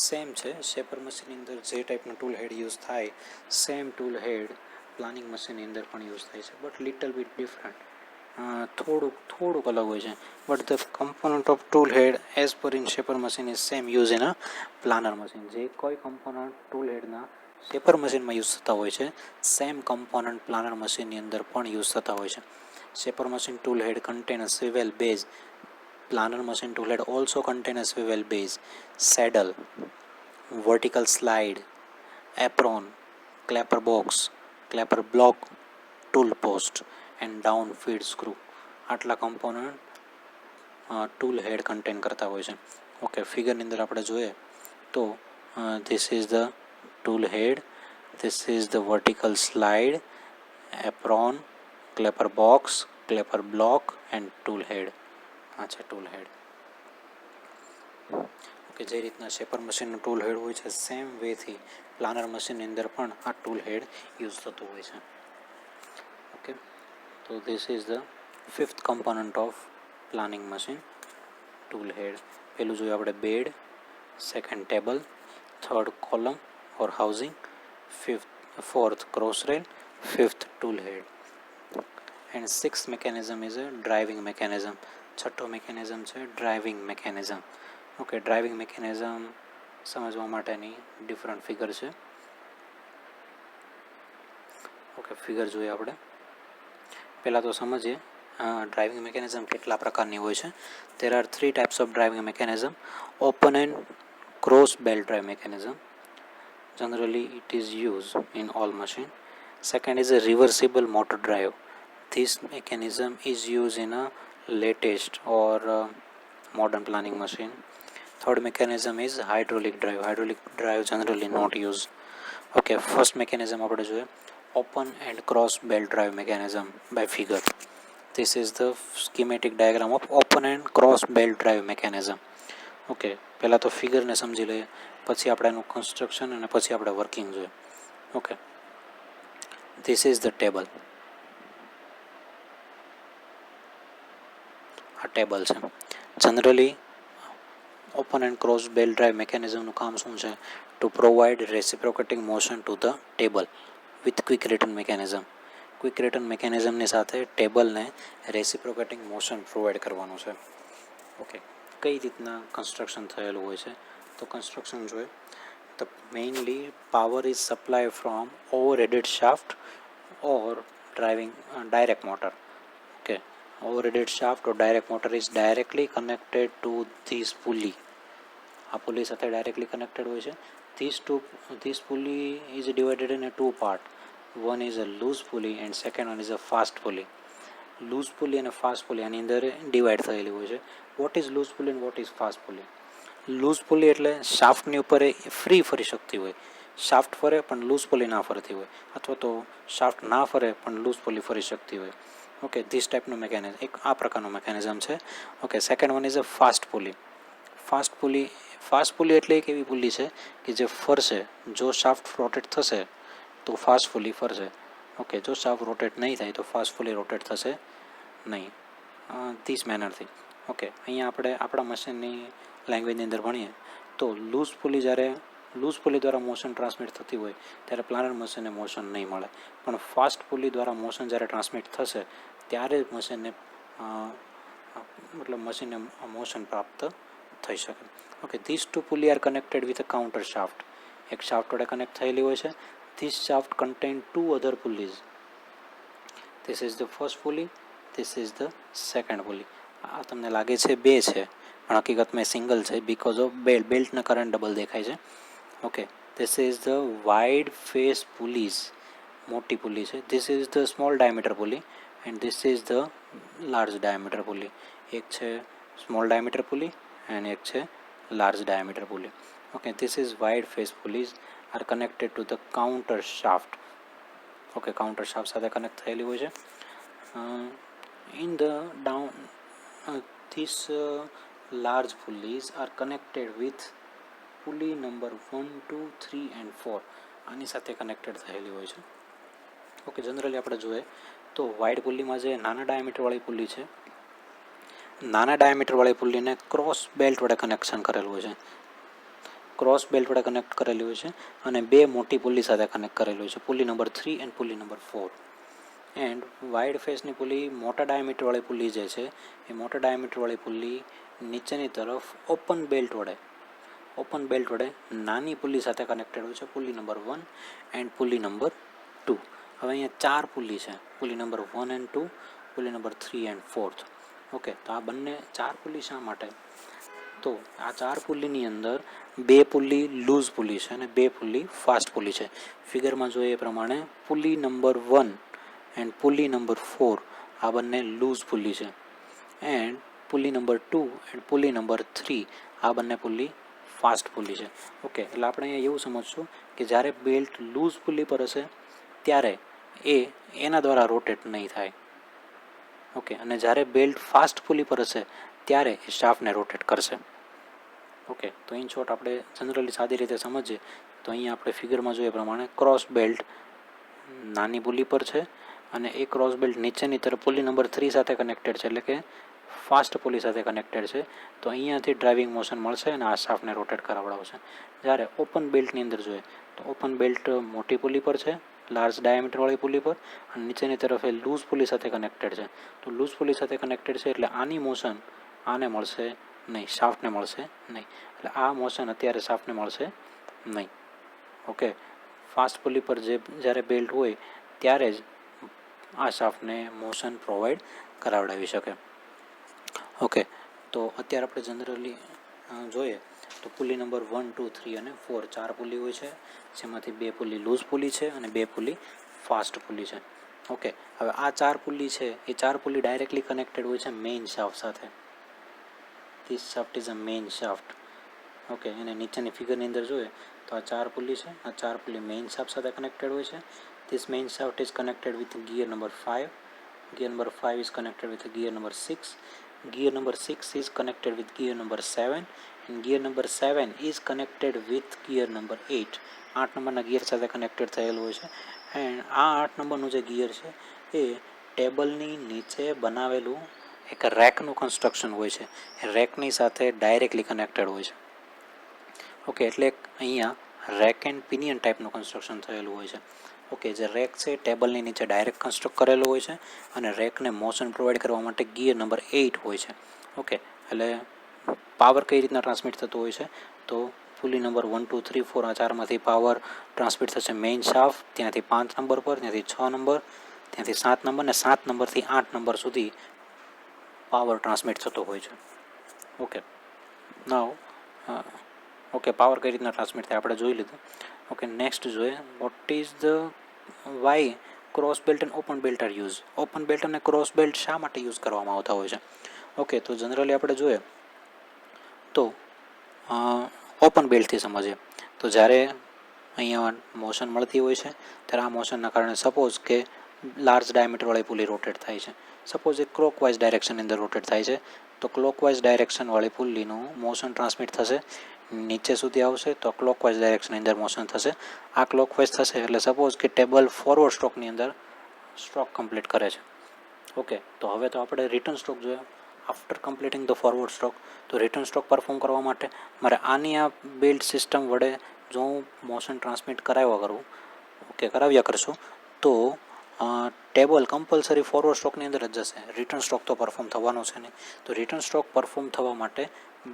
Speaker 2: Same છે, shaper મશીનની અંદર જે ટાઈપનું ટૂલ હેડ યુઝ થાય સેમ ટૂલ હેડ પ્લાનિંગ મશીનની અંદર પણ યુઝ થાય છે, બટ લિટલ બીટ ડિફરન્ટ, થોડુંક અલગ હોય છે. But the component of tool head as per in shaper machine is same use in a planer machine. જે કોઈ કમ્પોનન્ટ ટૂલ હેડના શેપર મશીનમાં યુઝ થતા હોય છે સેમ કમ્પોનન્ટ પ્લાનર મશીનની અંદર પણ યુઝ થતા હોય છે. Shaper machine tool head content a સ્વિવેલ base. Planer machine tool head also contain a swivel base, saddle, vertical slide, apron, clapper box, clapper block, tool post and down feed screw. આટલા component tool head contain કરતા હોય છે. Okay, ફિગરની અંદર આપણે જોઈએ તો this is the tool head, this is the vertical slide, apron, clapper box, clapper block and tool head. આ છે ટૂલ હેડ. ઓકે, જે રીતના શેપર મશીનનું ટૂલ હેડ હોય છે સેમ વેથી પ્લાનર મશીનની અંદર પણ આ ટૂલ હેડ યુઝ થતું હોય છે. ઓકે, તો this is the fifth component of planning machine, tool head. પહેલું જોઈએ આપણે bed, second table, third column or housing, fourth cross rail, fifth tool head and six mechanism is a driving mechanism. છઠ્ઠો mechanism છે driving mechanism. Okay, driving mechanism સમજવા માટેની different figure છે. Okay, figure જોઈએ આપણે. પહેલાં તો સમજીએ ડ્રાઇવિંગ મેકેનિઝમ કેટલા પ્રકારની હોય છે. There are 3 types of driving mechanism. Open and cross belt drive mechanism. Generally it is used in all machine. Second is a reversible motor drive. This mechanism is used in a latest or modern planning machine. Third mechanism is hydraulic drive. Hydraulic drive generally not used. Okay, first mechanism આપણે જોઈએ open and cross belt drive mechanism by figure. This is the schematic diagram of open and cross belt drive mechanism. Okay, પહેલાં તો ફિગરને સમજી લઈએ, પછી આપણે એનું construction અને પછી આપણે વર્કિંગ જોઈએ. Okay, this is the table. આ ટેબલ છે. Generally open and cross belt drive મેકેનિઝમનું કામ શું છે? To provide reciprocating motion to the table with quick return mechanism. Quick return મિકેનિઝમની સાથે ટેબલને રેસિપ્રોકેટિંગ મોશન પ્રોવાઈડ કરવાનું છે. ઓકે, કઈ રીતના કન્સ્ટ્રક્શન થયેલું હોય છે તો કન્સ્ટ્રક્શન જોઈએ તો mainly power is supply from overheaded shaft or driving direct motor. Okay, overheaded shaft or direct motor is directly connected to this pulley. આ pulley સાથે directly connected હોય છે. This pulley is divided in a two part. One is a loose pulley and second one is a fast pulley. Loose pulley અને fast pulley આની અંદર divide થયેલી હોય છે. What is loose pulley and what is fast pulley? Loose pulley એટલે શાફ્ટની ઉપર free ફરી શકતી હોય, શાફ્ટ ફરે પણ લૂઝ પુલી ના ફરતી હોય, અથવા તો શાફ્ટ ના ફરે પણ લૂઝ પુલી ફરી શકતી હોય. ઓકે, ધીસ ટાઈપનું મેકેનિઝમ, એક આ પ્રકારનું મેકેનિઝમ છે. Okay, second one is a fast pulley. Fast pulley એટલે એક એવી પુલી છે કે જે ફરશે, જો શાફ્ટ રોટેટ થશે તો ફાસ્ટ પુલી ફરશે. ઓકે, જો શાફ્ટ રોટેટ નહીં થાય તો ફાસ્ટ પુલી રોટેટ થશે નહીં. ધીસ મેનરથી. ઓકે, અહીંયા આપણે આપણા મશીનની લેંગ્વેજની અંદર ભણીએ તો લૂઝ પુલી દ્વારા મોશન ટ્રાન્સમિટ થતી હોય ત્યારે પ્લાનર મશીનને મોશન નહીં મળે, પણ ફાસ્ટ પુલી દ્વારા મોશન જ્યારે ટ્રાન્સમિટ થશે ત્યારે મશીનને મોશન પ્રાપ્ત થઈ શકે. Okay, this two pulley are connected with a counter shaft. એક શાફ્ટ વડે કનેક્ટ થયેલી હોય છે. This shaft contain 2 other pulleys. This is the first pulley, this is the second pulley. આ તમને લાગે છે 2 છે પણ હકીકતમાં સિંગલ છે બિકોઝ ઓફ બેલ્ટના કરંટ ડબલ દેખાય છે. Okay, this is the wide face pulleys, મોટી પુલી છે. This is the small diameter pulley and this is the large diameter pulley. એક છે સ્મોલ ડાયામીટર પુલી એન્ડ એક છે large diameter pulley. Okay, this is wide face pulleys are connected to the counter shaft. Okay, counter shaft સાથે connect થયેલી હોય છે. In the These large pulleys are connected with pulley number 1, 2, 3 and 4 આની સાથે connected થયેલી હોય છે. Okay, generally આપણે જોઈએ તો વાઇડ પુલ્લીમાં જે નાના ડાયામીટરવાળી પુલ્લી છે, નાના ડાયામીટરવાળી પુલ્લીને ક્રોસ બેલ્ટ વડે કનેક્શન કરેલું હોય છે, ક્રોસ બેલ્ટ વડે કનેક્ટ કરેલી હોય છે અને બે મોટી પુલ્લી સાથે કનેક્ટ કરેલું હોય છે, pulley number 3 and pulley number 4. And wide ફેસની પુલ્લી, મોટા ડાયામીટરવાળી પુલ્લી જે છે એ મોટા ડાયામીટરવાળી પુલ્લી નીચેની તરફ ઓપન બેલ્ટ વડે નાની પુલ્લી સાથે કનેક્ટેડ હોય છે, pulley number 1 and pulley number 2. હવે અહીંયા 4 પુલ્લી છે, pulley number 1 and 2, pulley number 3 and 4. Okay, તો આ બંને 4 પુલ્લી શા માટે? તો આ 4 પુલ્લીની અંદર 2 પુલ્લી લૂઝ પુલ્લી છે અને 2 પુલ્લી ફાસ્ટ પુલ્લી છે. ફિગરમાં જોઈએ એ પ્રમાણે પુલ્લી નંબર 1 એન્ડ પુલ્લી નંબર 4 આ બંને લૂઝ પુલ્લી છે, and pulley number 2 and pulley number 3 આ બંને પુલ્લી ફાસ્ટ પુલ્લી છે. ઓકે, એટલે આપણે અહીંયા એવું સમજશું કે જ્યારે બેલ્ટ લૂઝ પુલ્લી પર હશે ત્યારે એના દ્વારા રોટેટ નહીં થાય. ઓકે, અને જ્યારે બેલ્ટ ફાસ્ટ પુલ્લી પર હશે ત્યારે એ શાફ્ટને રોટેટ કરશે. ઓકે, તો ઇન શોર્ટ આપણે જનરલી સાદી રીતે સમજીએ તો અહીંયા આપણે ફિગરમાં જોઈએ પ્રમાણે ક્રોસ બેલ્ટ નાની પુલ્લી પર છે અને એ ક્રોસ બેલ્ટ નીચેની તરફ પુલ્લી નંબર 3 સાથે કનેક્ટેડ છે, એટલે કે ફાસ્ટ પુલ્લી સાથે કનેક્ટેડ છે. તો અહીંયાથી ડ્રાઇવિંગ મોશન મળશે અને આ શાફ્ટને રોટેટ કરાવડાવશે. જ્યારે ઓપન બેલ્ટની અંદર જોઈએ તો ઓપન બેલ્ટ મોટી પુલ્લી પર છે, લાર્જ ડાયામીટરવાળી પુલ્લી પર, અને નીચેની તરફ એ લૂઝ પુલ્લી સાથે કનેક્ટેડ છે. તો લૂઝ પુલ્લી સાથે કનેક્ટેડ છે એટલે આની મોશન આને મળશે નહીં, શાફ્ટને મળશે નહીં. એટલે આ મોશન અત્યારે શાફ્ટને મળશે નહીં. ઓકે, ફાસ્ટ પુલ્લી પર જ્યારે બેલ્ટ હોય ત્યારે જ આ શાફ્ટને મોશન પ્રોવાઈડ કરાવડાવી શકે. ઓકે, તો અત્યારે આપણે જનરલી જોઈએ તો પુલ્લી નંબર 1, 2, 3 અને 4 4 પુલ્લી હોય છે, જેમાંથી 2 પુલ્લી લૂઝ પુલ્લી છે અને 2 પુલ્લી ફાસ્ટ પુલ્લી છે. ઓકે, હવે આ 4 પુલ્લી છે એ 4 પુલ્લી ડાયરેક્ટલી કનેક્ટેડ હોય છે મેઇન શાફ્ટ સાથે. This shaft is a main shaft. Okay, અને નીચેની ફિગરની અંદર જોઈએ તો આ 4 પુલ્લી છે, આ 4 પુલ્લી મેઇન શાફ્ટ સાથે કનેક્ટેડ હોય છે. This main shaft is connected with gear number 5, gear number 5 is connected with gear number 6, gear number 6 is connected with gear number 7, and gear number 7 is connected with gear number 8. 8 નંબરના gear સાથે connected થયેલું હોય છે. And આ 8 નંબરનું જે gear છે એ ટેબલની નીચે બનાવેલું એક રેકનું કન્સ્ટ્રક્શન હોય છે, એ રેકની સાથે ડાયરેક્ટલી કનેક્ટેડ હોય છે. ઓકે, એટલે અહીંયા રેક એન્ડ પિનિયન ટાઈપનું કન્સ્ટ્રક્શન થયેલું હોય છે. ઓકે, જે રેક છે ટેબલની નીચે ડાયરેક્ટ કન્સ્ટ્રક્ટ કરેલો હોય છે અને રેકને મોશન પ્રોવાઈડ કરવા માટે ગિયર નંબર 8 હોય છે. ઓકે, એટલે પાવર કઈ રીતના ટ્રાન્સમિટ થતો હોય છે તો પુલ્લી નંબર 1, 2, 3, 4 આ 4માંથી પાવર ટ્રાન્સમિટ થશે મેઇન શાફ્ટ, ત્યાંથી 5 નંબર પર, ત્યાંથી 6 નંબર, ત્યાંથી 7 નંબર, ને 7 નંબરથી 8 નંબર સુધી પાવર ટ્રાન્સમિટ થતો હોય છે. ઓકે, નાવ ઓકે, પાવર કઈ રીતના ટ્રાન્સમિટ થાય આપણે જોઈ લીધું. ઓકે, નેક્સ્ટ જોઈએ what is the why cross belt and open belt are use. Open belt અને ક્રોસ બેલ્ટ શા માટે યુઝ કરવામાં આવતા હોય છે? ઓકે, તો જનરલી આપણે જોઈએ તો ઓપન બેલ્ટથી સમજીએ તો જ્યારે અહીંયા મોશન મળતી હોય છે ત્યારે આ મોશનના કારણે સપોઝ કે લાર્જ ડાયામીટરવાળી પુલ્લી રોટેટ થાય છે, સપોઝ એ ક્લોકવાઇઝ ડાયરેક્શનની અંદર રોટેટ થાય છે, તો ક્લોકવાઇઝ ડાયરેક્શનવાળી પુલ્લીનું મોશન ટ્રાન્સમિટ થશે, નીચે સુધી આવશે તો ક્લોકવાઇઝ ડાયરેક્શનની અંદર મોશન થશે. આ ક્લોકવાઇઝ થશે એટલે સપોઝ કે ટેબલ ફોરવર્ડ સ્ટ્રોકની અંદર સ્ટ્રોક કમ્પ્લીટ કરે છે. ઓકે, તો હવે તો આપણે રિટર્ન સ્ટ્રોક જોઈએ. After completing the forward stroke, તો રિટર્ન સ્ટ્રોક પરફોર્મ કરવા માટે મારે આની આ બેલ્ટ સિસ્ટમ વડે જો હું મોશન ટ્રાન્સમિટ કરાવ્યા કરશું તો ટેબલ કમ્પલસરી ફોરવર્ડ સ્ટ્રોકની અંદર જ જશે, રિટર્ન સ્ટ્રોક તો પરફોર્મ થવાનો છે નહીં. તો રિટર્ન સ્ટ્રોક પરફોર્મ થવા માટે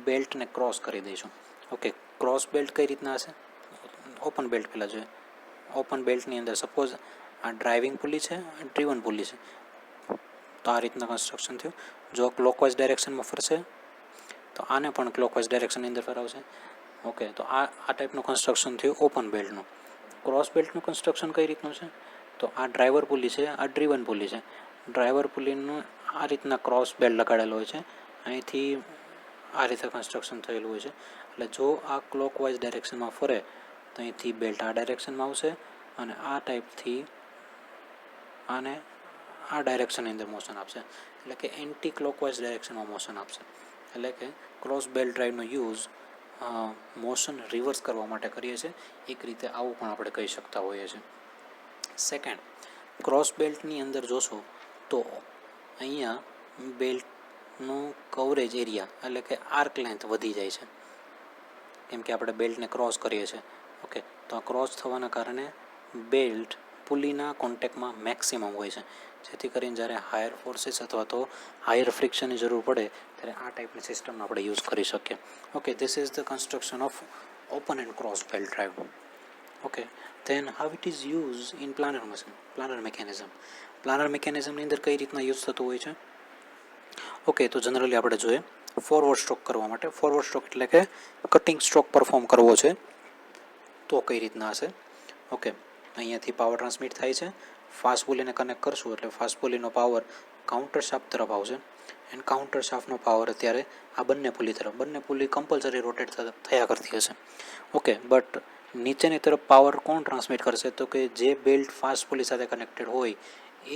Speaker 2: બેલ્ટને ક્રોસ કરી દઈશું. ઓકે, ક્રોસ બેલ્ટ કઈ રીતના હશે? ઓપન બેલ્ટ પહેલાં જોઈએ. ઓપન બેલ્ટની અંદર સપોઝ આ ડ્રાઇવિંગ પુલ્લી છે, ડ્રીવન પુલ્લી છે, તો આ રીતના કન્સ્ટ્રક્શન થયું. જો ક્લોકવાઇઝ ડાયરેક્શનમાં ફરશે તો આને પણ ક્લોકવાઇઝ ડાયરેક્શનની અંદર ફરાવશે. ઓકે, તો આ ટાઈપનું કન્સ્ટ્રક્શન થયું ઓપન બેલ્ટનું. ક્રોસ બેલ્ટનું કન્સ્ટ્રક્શન કઈ રીતનું છે? તો આ ડ્રાઈવર પુલ્લી છે, આ ડ્રીવન પુલ્લી છે. ડ્રાઈવર પુલ્લીનું આ રીતના ક્રોસ બેલ્ટ લગાડેલો હોય છે, અહીંથી આ રીતે કન્સ્ટ્રક્શન થયેલું હોય છે. એટલે જો આ ક્લોકવાઇઝ ડાયરેક્શનમાં ફરે તો અહીંથી બેલ્ટ આ ડાયરેક્શનમાં આવશે અને આ ટાઈપથી આને આ ડાયરેક્શનની અંદર મોશન આપશે. એટલે કે એન્ટી ક્લોકવાઇઝ ડાયરેક્શનમાં મોશન આપશે. એટલે કે ક્રોસ બેલ્ટ ડ્રાઈવનો યુઝ મોશન રિવર્સ કરવા માટે કરીએ છીએ. એક રીતે આવું પણ આપણે કહી શકતા હોઈએ છીએ. સેકન્ડ, ક્રોસ બેલ્ટની અંદર જોશો તો અહીંયા બેલ્ટનું કવરેજ એરિયા એટલે કે આર્ક લેન્થ વધી જાય છે, કેમ કે આપણે બેલ્ટને ક્રોસ કરીએ છીએ. ઓકે, તો આ ક્રોસ થવાના કારણે બેલ્ટ પુલીના કોન્ટેક્ટમાં મેક્સિમમ હોય છે, જેથી કરીને જ્યારે હાયર ફોર્સીસ અથવા તો હાયર ફ્રિક્શનની જરૂર પડે ત્યારે આ ટાઈપની સિસ્ટમનો આપણે યુઝ કરી શકીએ. Okay, this is the construction of open and cross belt drive. Okay, then how it is used in planar machine, planar mechanism. planar mechanismની અંદર કઈ રીતના યુઝ થતું હોય છે? ઓકે, તો જનરલી આપણે જોઈએ ફોરવર્ડ સ્ટ્રોક કરવા માટે. ફોરવર્ડ સ્ટ્રોક એટલે કે કટિંગ સ્ટ્રોક પરફોર્મ કરવો છે તો કઈ રીતના હશે? ઓકે, અહીંયાથી પાવર ટ્રાન્સમિટ થાય છે, ફાસ્ટ પુલીને કનેક્ટ કરશું એટલે ફાસ્ટ પુલીનો પાવર કાઉન્ટર શાફ્ટ તરફ આવશે, એન્ડ કાઉન્ટર શાફ્ટનો પાવર અત્યારે આ બંને પુલી તરફ, બંને પુલી કમ્પલસરી રોટેટ થયા કરતી હશે. ઓકે, બટ નીચેની તરફ પાવર કોણ ટ્રાન્સમિટ કરશે? તો કે જે બેલ્ટ ફાસ્ટ પુલી સાથે કનેક્ટેડ હોય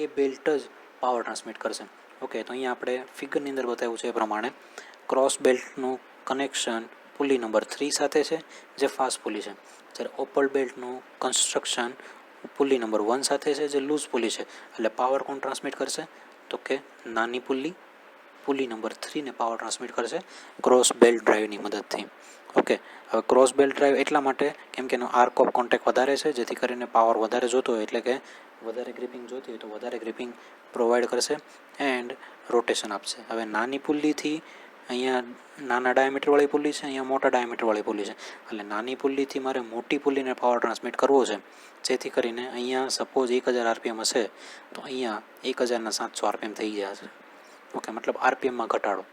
Speaker 2: એ બેલ્ટ જ પાવર ટ્રાન્સમિટ કરશે. ઓકે, તો અહીંયા આપણે ફિગરની અંદર બતાવ્યું છે એ પ્રમાણે ક્રોસ બેલ્ટનું કનેક્શન પુલી નંબર 3 સાથે છે, જે ફાસ્ટ પુલી છે. જ્યારે ઓપન બેલ્ટનું કન્સ્ટ્રક્શન પુલી નંબર 1 સાથે છે, જે લૂઝ પુલી છે. એટલે પાવર કોણ ટ્રાન્સમિટ કરશે? તો કે નાની પુલી નંબર 3ને પાવર ટ્રાન્સમિટ કરશે ક્રોસ બેલ્ટ ડ્રાઈવની મદદથી. ઓકે, હવે ક્રોસ બેલ્ટ ડ્રાઈવ એટલા માટે કેમ કે એનો આર્ક ઓફ કોન્ટેક્ટ વધારે છે, જેથી કરીને પાવર વધારે જોતો હોય એટલે કે વધારે ગ્રીપિંગ જોતી હોય તો વધારે ગ્રીપિંગ પ્રોવાઈડ કરશે એન્ડ રોટેશન આપશે. હવે નાની પુલીથી અહીંયા નાના ડાયામીટરવાળી પુલી છે, અહીંયા મોટા ડાયામીટરવાળી પુલી છે. એટલે નાની પુલીથી મારે મોટી પુલીને પાવર ટ્રાન્સમિટ કરવો છે, જેથી કરીને અહીંયા સપોઝ 1000 RPM હશે તો અહીંયા 1700 RPM થઈ ગયા હશે. ઓકે, મતલબ આરપીએમમાં ઘટાડો,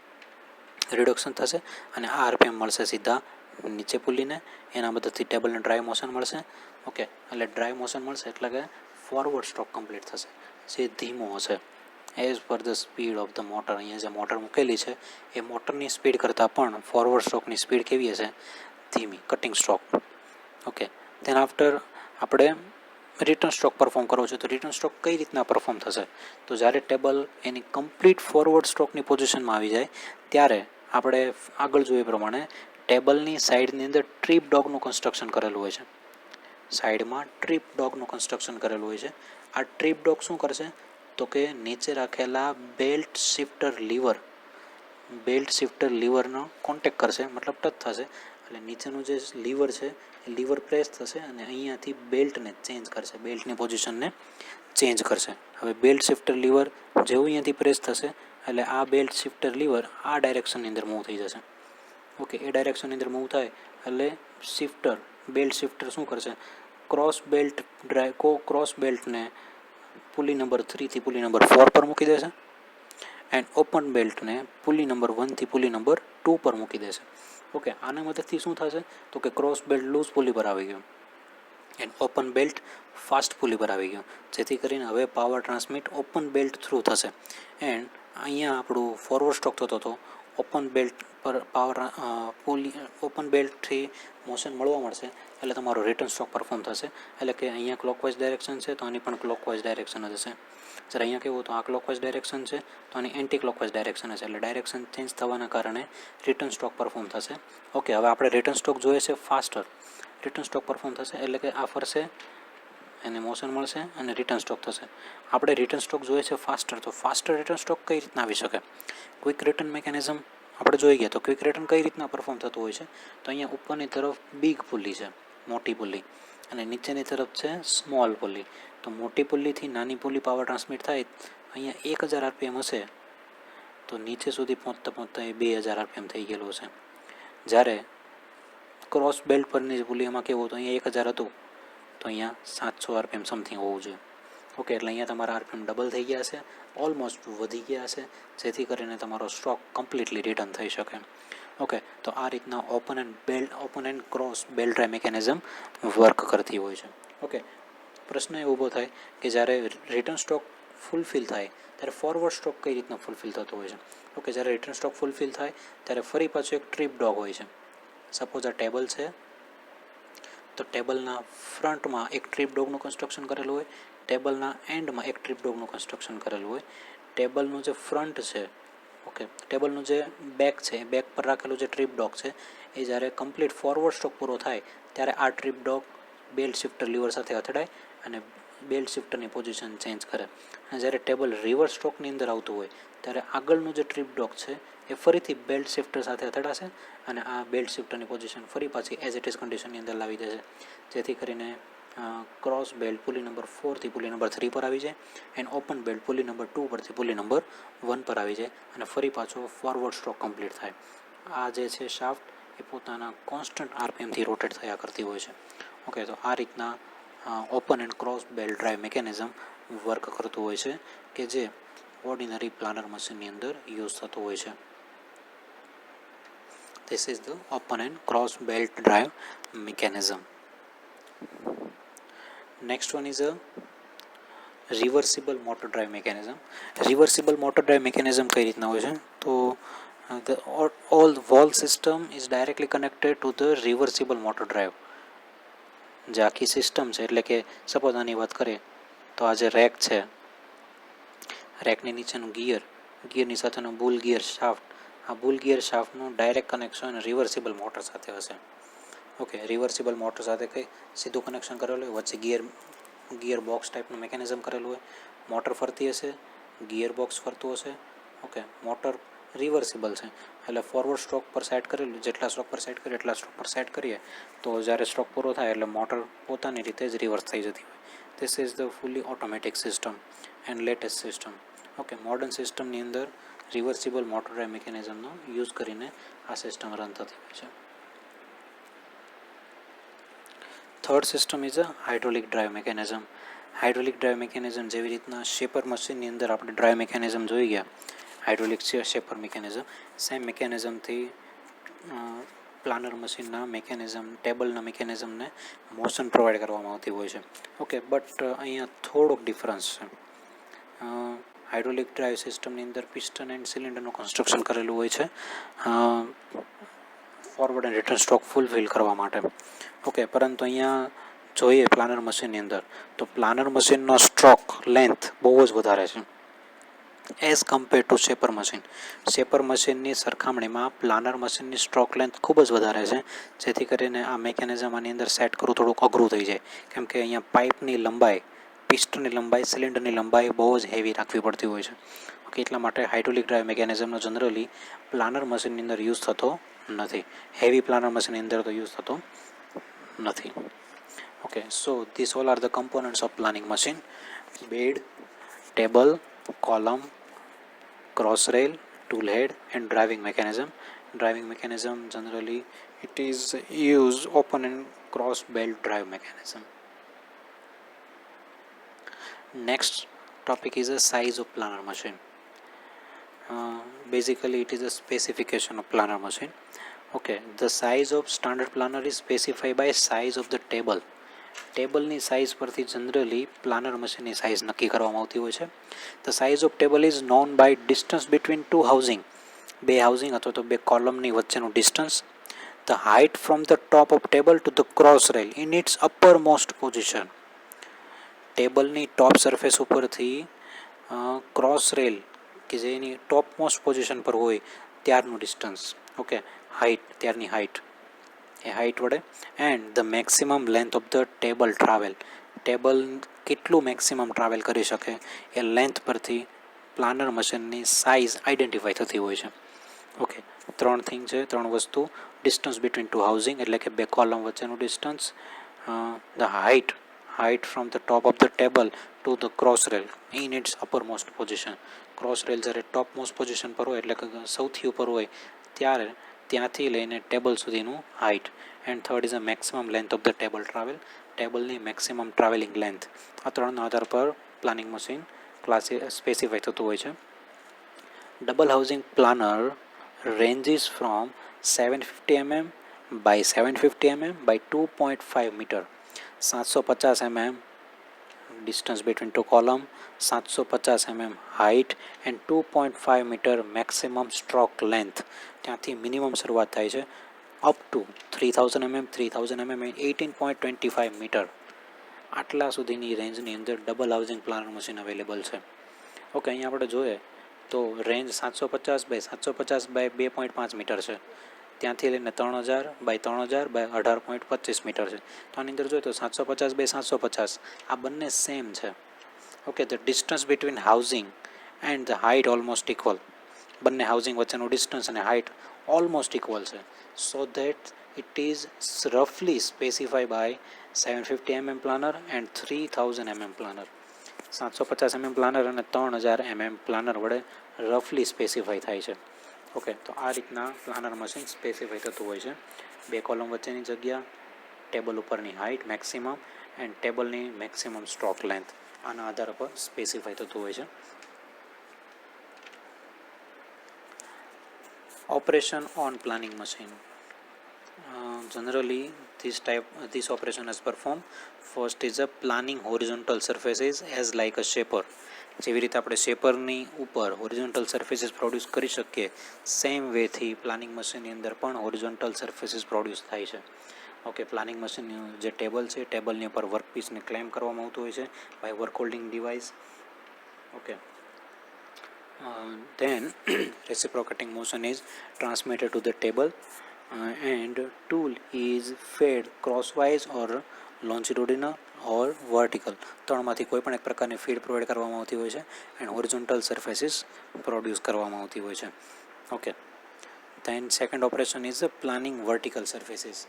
Speaker 2: રિડક્શન થશે અને આ આરપીએમ મળશે સીધા નીચે પુલીને, એના મદદથી ટેબલને ડ્રાય મોશન મળશે. ઓકે, એટલે ડ્રાય મોશન મળશે એટલે કે ફોરવર્ડ સ્ટ્રોક કમ્પ્લીટ થશે, જે ધીમો હશે as per the speed of the motor. અહીંયા જે મોટર મૂકેલી છે એ મોટરની સ્પીડ કરતાં પણ ફોરવર્ડ સ્ટ્રોકની સ્પીડ કેવી હશે? ધીમી, કટિંગ સ્ટ્રોક. ઓકે, તેના આફ્ટર આપણે રિટર્ન સ્ટ્રોક પરફોર્મ કરવો છે, તો રિટર્ન સ્ટ્રોક કઈ રીતના પરફોર્મ થશે? તો જ્યારે ટેબલ એની કમ્પ્લીટ ફોરવર્ડ સ્ટ્રોકની પોઝિશનમાં આવી જાય ત્યારે આપણે આગળ જોઈએ પ્રમાણે ટેબલની સાઈડની અંદર ટ્રીપ ડોગનું કન્સ્ટ્રક્શન કરેલું હોય છે. સાઈડમાં ટ્રીપ ડોગનું કન્સ્ટ્રક્શન કરેલું હોય છે. આ ટ્રીપ ડોગ શું કરશે? તો કે નીચે રાખેલા બેલ્ટ શિફ્ટર લીવરનો કોન્ટેક્ટ કરશે, મતલબ ટચ થશે. એટલે નીચેનું જે લીવર છે એ લીવર પ્રેસ થશે અને અહીંયાથી બેલ્ટને ચેન્જ કરશે, બેલ્ટની પોઝિશનને ચેન્જ કરશે. હવે બેલ્ટ શિફ્ટર લીવર જેવું અહીંયાથી પ્રેસ થશે એટલે આ બેલ્ટ શિફ્ટર લીવર આ ડાયરેક્શનની અંદર મૂવ થઈ જશે. ઓકે, એ ડાયરેક્શનની અંદર મૂવ થાય એટલે બેલ્ટ શિફ્ટર શું કરશે? ક્રોસ બેલ્ટને પુલી નંબર 3 થી પુલી નંબર 4 પર મૂકી દેશે એન્ડ ઓપન બેલ્ટને પુલી નંબર 1 થી પુલી નંબર 2 પર મૂકી દેશે. ઓકે, આના મદદથી શું થશે? તો કે ક્રોસ બેલ્ટ લૂઝ પુલી પર આવી ગયો and open belt fast pulley પર આવી ગયો, જેથી કરીને હવે power transmit open belt through થશે. એન્ડ અહીંયા આપણું ફોરવર્ડ સ્ટ્રોક થતો હતો, ઓપન બેલ્ટ પર પાવર ઓપન બેલ્ટથી મોશન મળવા મળશે એટલે તમારો રિટર્ન સ્ટ્રોક પરફોર્મ થશે. એટલે કે અહીંયા ક્લોકવાઇઝ ડાયરેક્શન છે તો આની પણ ક્લોકવાઇઝ ડાયરેક્શન જ હશે. જ્યારે અહીંયા કેવું તો આ ક્લોકવાઇઝ ડાયરેક્શન છે તો આની એન્ટી ક્લોકવાઇઝ ડાયરેક્શન હશે, એટલે ડાયરેક્શન ચેન્જ થવાના કારણે રિટર્ન સ્ટ્રોક પરફોર્મ થશે. ઓકે, હવે આપણે રિટર્ન સ્ટ્રોક જોઈએ છે ફાસ્ટર. રિટર્ન સ્ટ્રોક પરફોર્મ થશે એટલે કે આ ફરશે, એને મોશન મળશે અને રિટર્ન સ્ટ્રોક થશે. આપણે રિટર્ન સ્ટ્રોક જોઈએ છે ફાસ્ટર, તો ફાસ્ટર રિટર્ન સ્ટ્રોક કઈ રીતના આવી શકે? ક્વિક રિટર્ન મિકેનિઝમ આપણે જોઈ ગયા. તો ક્વિક રિટર્ન કઈ રીતના પરફોર્મ થતું હોય છે? તો અહીંયા ઉપરની તરફ બિગ પુલી છે, મોટી પુલી, અને નીચેની તરફ છે સ્મોલ પુલી. તો મોટી પુલીથી નાની પુલી પાવર ટ્રાન્સમિટ થાય, અહીંયા 1000 RPM હશે તો નીચે સુધી પહોંચતા એ 2000 RPM થઈ ગયેલું હશે. જ્યારે ક્રોસ બેલ્ટ પરની પુલીમાં કેવું હતું, અહીંયા 1000 હતું તો અહીંયા 700 RPM સમથિંગ હોવું જોઈએ. ઓકે, એટલે અહીંયા તમારા RPM ડબલ થઈ ગયા હશે, ઓલમોસ્ટ વધી ગયા હશે, જેથી કરીને તમારો સ્ટ્રોક કમ્પ્લીટલી રિટર્ન થઈ શકે. ઓકે, તો આ રીતના open and cross belt drive mechanism work કરતી હોય છે. ઓકે, પ્રશ્ન એ ઊભો થાય કે જ્યારે રિટર્ન સ્ટ્રોક ફૂલફિલ થાય ત્યારે ફોરવર્ડ સ્ટ્રોક કઈ રીતના ફૂલફિલ થતો હોય છે? ઓકે, જ્યારે રિટર્ન સ્ટ્રોક ફૂલફિલ થાય ત્યારે ફરી પાછું એક ટ્રીપ ડોગ હોય છે. સપોઝ આ ટેબલ છે તો ટેબલના ફ્રન્ટમાં એક ટ્રીપ ડોગનું કન્સ્ટ્રક્શન કરેલું હોય, ટેબલના એન્ડમાં એક ટ્રીપ ડોગનું કન્સ્ટ્રક્શન કરેલું હોય. ટેબલનું જે ફ્રન્ટ છે, ઓકે, ટેબલનું જે બેક છે, એ બેક પર રાખેલું જે ટ્રીપ ડોક છે એ જ્યારે કમ્પ્લીટ ફોરવર્ડ સ્ટ્રોક પૂરો થાય ત્યારે આ ટ્રીપ ડોક બેલ્ટ શિફ્ટર લીવર સાથે અથડાય અને બેલ્ટ શિફ્ટરની પોઝિશન ચેન્જ કરે. અને જ્યારે ટેબલ રિવર્સ સ્ટ્રોકની અંદર આવતું હોય ત્યારે આગળનું જે ટ્રીપ ડોક છે એ ફરીથી બેલ્ટ શિફ્ટર સાથે અથડાશે અને આ બેલ્ટ શિફ્ટરની પોઝિશન ફરી પાછી એઝ ઇટ ઇઝ કન્ડિશનની અંદર લાવી દેશે, જેથી કરીને ક્રોસ બેલ્ટ પુલી નંબર 4 થી પુલી નંબર 3 પર આવી જાય and open belt pulley number 2 પરથી પુલી નંબર 1 પર આવી જાય અને ફરી પાછો ફોરવર્ડ સ્ટ્રોક કમ્પ્લીટ થાય. આ જે છે શાફ્ટ એ પોતાના કોન્સ્ટન્ટ આરપીએમથી રોટેટ થયા કરતી હોય છે. ઓકે, તો આ રીતના open and cross belt drive mechanism work કરતું હોય છે કે જે ઓર્ડિનરી પ્લાનર મશીનની અંદર યુઝ થતું હોય છે. This is the open and cross belt drive mechanism. Next one is a reversible motor drive mechanism. Reversible motor drive mechanism કઈ રીતના હોય છે તો all valve system is directly connected to the reversible motor drive. જે આખી system છે એટલે કે સપોઝ આની વાત કરીએ તો આ જે રેક છે, રેકની નીચેનું ગિયરની સાથેનો બુલ ગિયર શાફ્ટ, આ બુલ ગિયર શાફ્ટનું ડાયરેક્ટ કનેક્શન રિવર્સિબલ મોટર સાથે હશે. ઓકે, રિવર્સિબલ મોટર સાથે કંઈ સીધું કનેક્શન કરેલું હોય, વચ્ચે ગિયર બોક્સ ટાઈપનું મિકેનિઝમ કરેલું હોય, મોટર ફરતી હશે, ગિયર બોક્સ ફરતું હશે. ઓકે, મોટર રિવર્સિબલ છે એટલે ફોરવર્ડ સ્ટ્રોક પર સેટ કરેલું, જેટલા સ્ટ્રોક પર સેટ કરીએ એટલા સ્ટ્રોક પર સેટ કરીએ તો જ્યારે સ્ટ્રોક પૂરો થાય એટલે મોટર પોતાની રીતે જ રિવર્સ થઈ જતી હોય. ધીસ ઇઝ ધ ફૂલી automatic system and latest system. Okay, modern સિસ્ટમની અંદર રિવર્સિબલ મોટર ડ્રાઈવ મિકેનિઝમનો યુઝ કરીને આ સિસ્ટમ રન થતી હોય છે. Third system is a hydraulic drive mechanism. Hydraulic drive mechanism જેવી રીતના શેપર મશીનની અંદર આપણે ડ્રાઈવ મિકેનિઝમ જોઈ ગયા, હાઇડ્રોલિક શેપર મિકેનિઝમ, સેમ મિકેનિઝમથી પ્લાનર મશીનના મિકેનિઝમ, ટેબલના મિકેનિઝમને મોશન પ્રોવાઈડ કરવામાં આવતી હોય છે. ઓકે, બટ અહીંયા થોડોક ડિફરન્સ છે. હાઇડ્રોલિક ડ્રાઈવ સિસ્ટમની અંદર પિસ્ટન એન્ડ સિલિન્ડરનું કન્સ્ટ્રક્શન કરેલું હોય છે forward and return stroke fulfil કરવા માટે. ઓકે, પરંતુ અહીંયા જોઈએ પ્લાનર મશીનની અંદર તો પ્લાનર મશીનનો સ્ટ્રોક લેન્થ બહુ જ વધારે છે as compare to shaper machine. Shaper મશીનની સરખામણીમાં પ્લાનર મશીનની સ્ટ્રોક લેન્થ ખૂબ જ વધારે છે, જેથી કરીને આ મિકેનિઝમ આની અંદર સેટ કરવું થોડુંક અઘરું થઈ જાય, કેમ કે અહીંયા પાઇપની લંબાઈ, પિસ્ટનની લંબાઈ, સિલિન્ડરની લંબાઈ બહુ જ હેવી રાખવી પડતી હોય છે. ઓકે, એટલા માટે હાઇડ્રોલિક ડ્રાઈવ મિકેનિઝમનો જનરલી પ્લાનર મશીનની અંદર યુઝ થતો નથી, હેવી પ્લાનર મશીનની અંદર તો યુઝ થતો નથી. Okay, so this all are the components of planning machine: bed, table, column, cross rail, tool head and driving mechanism. Driving mechanism generally it is used open and cross belt drive mechanism. Next topic is the size of planer machine. Basically it is a specification of planer machine. Okay, the size of standard planer is specified by size of the table. ટેબલની size પરથી generally planer મશીનની size નક્કી કરવામાં આવતી હોય છે. The size of table is known by distance between two housing, બે housing અથવા તો બે કોલમની વચ્ચેનું distance. The height from the top of table to the cross rail in its uppermost position. ટેબલની ટોપ સરફેસ ઉપરથી cross rail કે જે એની ટોપ મોસ્ટ પોઝિશન પર હોય ત્યારનું ડિસ્ટન્સ. ઓકે, હાઇટ, ત્યારની હાઇટ, એ હાઇટ વડે. And the maximum length of the table travel, table કેટલું મેક્સિમમ ટ્રાવેલ કરી શકે એ લેન્થ પરથી પ્લાનર મશીનની સાઇઝ આઈડેન્ટિફાઈ થતી હોય છે. ઓકે, ત્રણ થિંગ છે, ત્રણ વસ્તુ: ડિસ્ટન્સ બિટવીન ટુ હાઉસિંગ એટલે કે બે કોલમ વચ્ચેનું distance, the height from the top of the table to the cross rail in its uppermost position. Cross rail જ્યારે ટોપ મોસ્ટ પોઝિશન પર હોય એટલે કે સૌથી ઉપર હોય ત્યારે ત્યાંથી લઈને ટેબલ સુધીનું height. And third is a maximum length of the table travel, ટેબલની મેક્સિમમ ટ્રાવેલિંગ લેન્થ. આ ત્રણના આધાર પર પ્લાનિંગ મશીન સ્પેસિફાઈ થતું હોય છે. Double housing planer ranges from 750 mm by 750 mm by 2.5 meter, 750 mm distance between two column, 750 mm height and 2.5 meter maximum stroke length. ત્યાંથી minimum શરૂઆત થાય છે up to 3000 mm, 3000 mm and 18.25 meter. આટલા સુધીની રેન્જની અંદર double housing planer machine available છે. Okay, અહીંયા આપણે જોઈએ તો રેન્જ 750 બાય 2.5 મીટર છે, ત્યાંથી લઈને 3000 બાય 18,000 છે. તો આની અંદર જોઈએ તો 750 બાય 750 આ બંને સેમ છે. Okay, the distance between housing and the height almost equal. બંને હાઉસિંગ વચ્ચેનું ડિસ્ટન્સ અને હાઇટ ઓલમોસ્ટ ઇક્વલ છે. સો ધેટ ઇટ ઇઝ રફલી specify by 750 planer and 3000 planer. 750 planer અને 3000 પ્લાનર વડે રફલી સ્પેસિફાઈ થાય છે. ઓકે, તો આ રીતના પ્લાનર મશીન સ્પેસિફાઈ થતું હોય છે. 2 કોલમ વચ્ચેની જગ્યા, ટેબલ ઉપરની હાઇટ મેક્સિમમ એન્ડ ટેબલની મેક્સિમમ સ્ટ્રોક લેન્થ, આના આધાર પર સ્પેસિફાઈ થતું હોય છે. Operation on planning machine. Generally this operation is performed. First is a planning horizontal surfaces as like a shaper. જેવી રીતે આપણે શેપરની ઉપર હોરિઝોન્ટલ સર્ફેસીસ પ્રોડ્યુસ કરી શકીએ, સેમ વેથી પ્લાનિંગ મશીનની અંદર પણ હોરિઝોન્ટલ સર્ફેસીસ પ્રોડ્યુસ થાય છે. ઓકે, પ્લાનિંગ મશીનનું જે ટેબલ છે, ટેબલની ઉપર વર્કપીસને ક્લેમ કરવામાં આવતું હોય છે by work holding device. Okay, then reciprocating motion is transmitted to the table and tool is fed crosswise or longitudinal or vertical. ત્રણમાંથી કોઈ પણ એક પ્રકારની ફીડ પ્રોવાઈડ કરવામાં આવતી હોય છે એન્ડ હોરિઝોન્ટલ સર્ફેસીસ પ્રોડ્યુસ કરવામાં આવતી હોય છે. Okay, then second operation is planing vertical surfaces.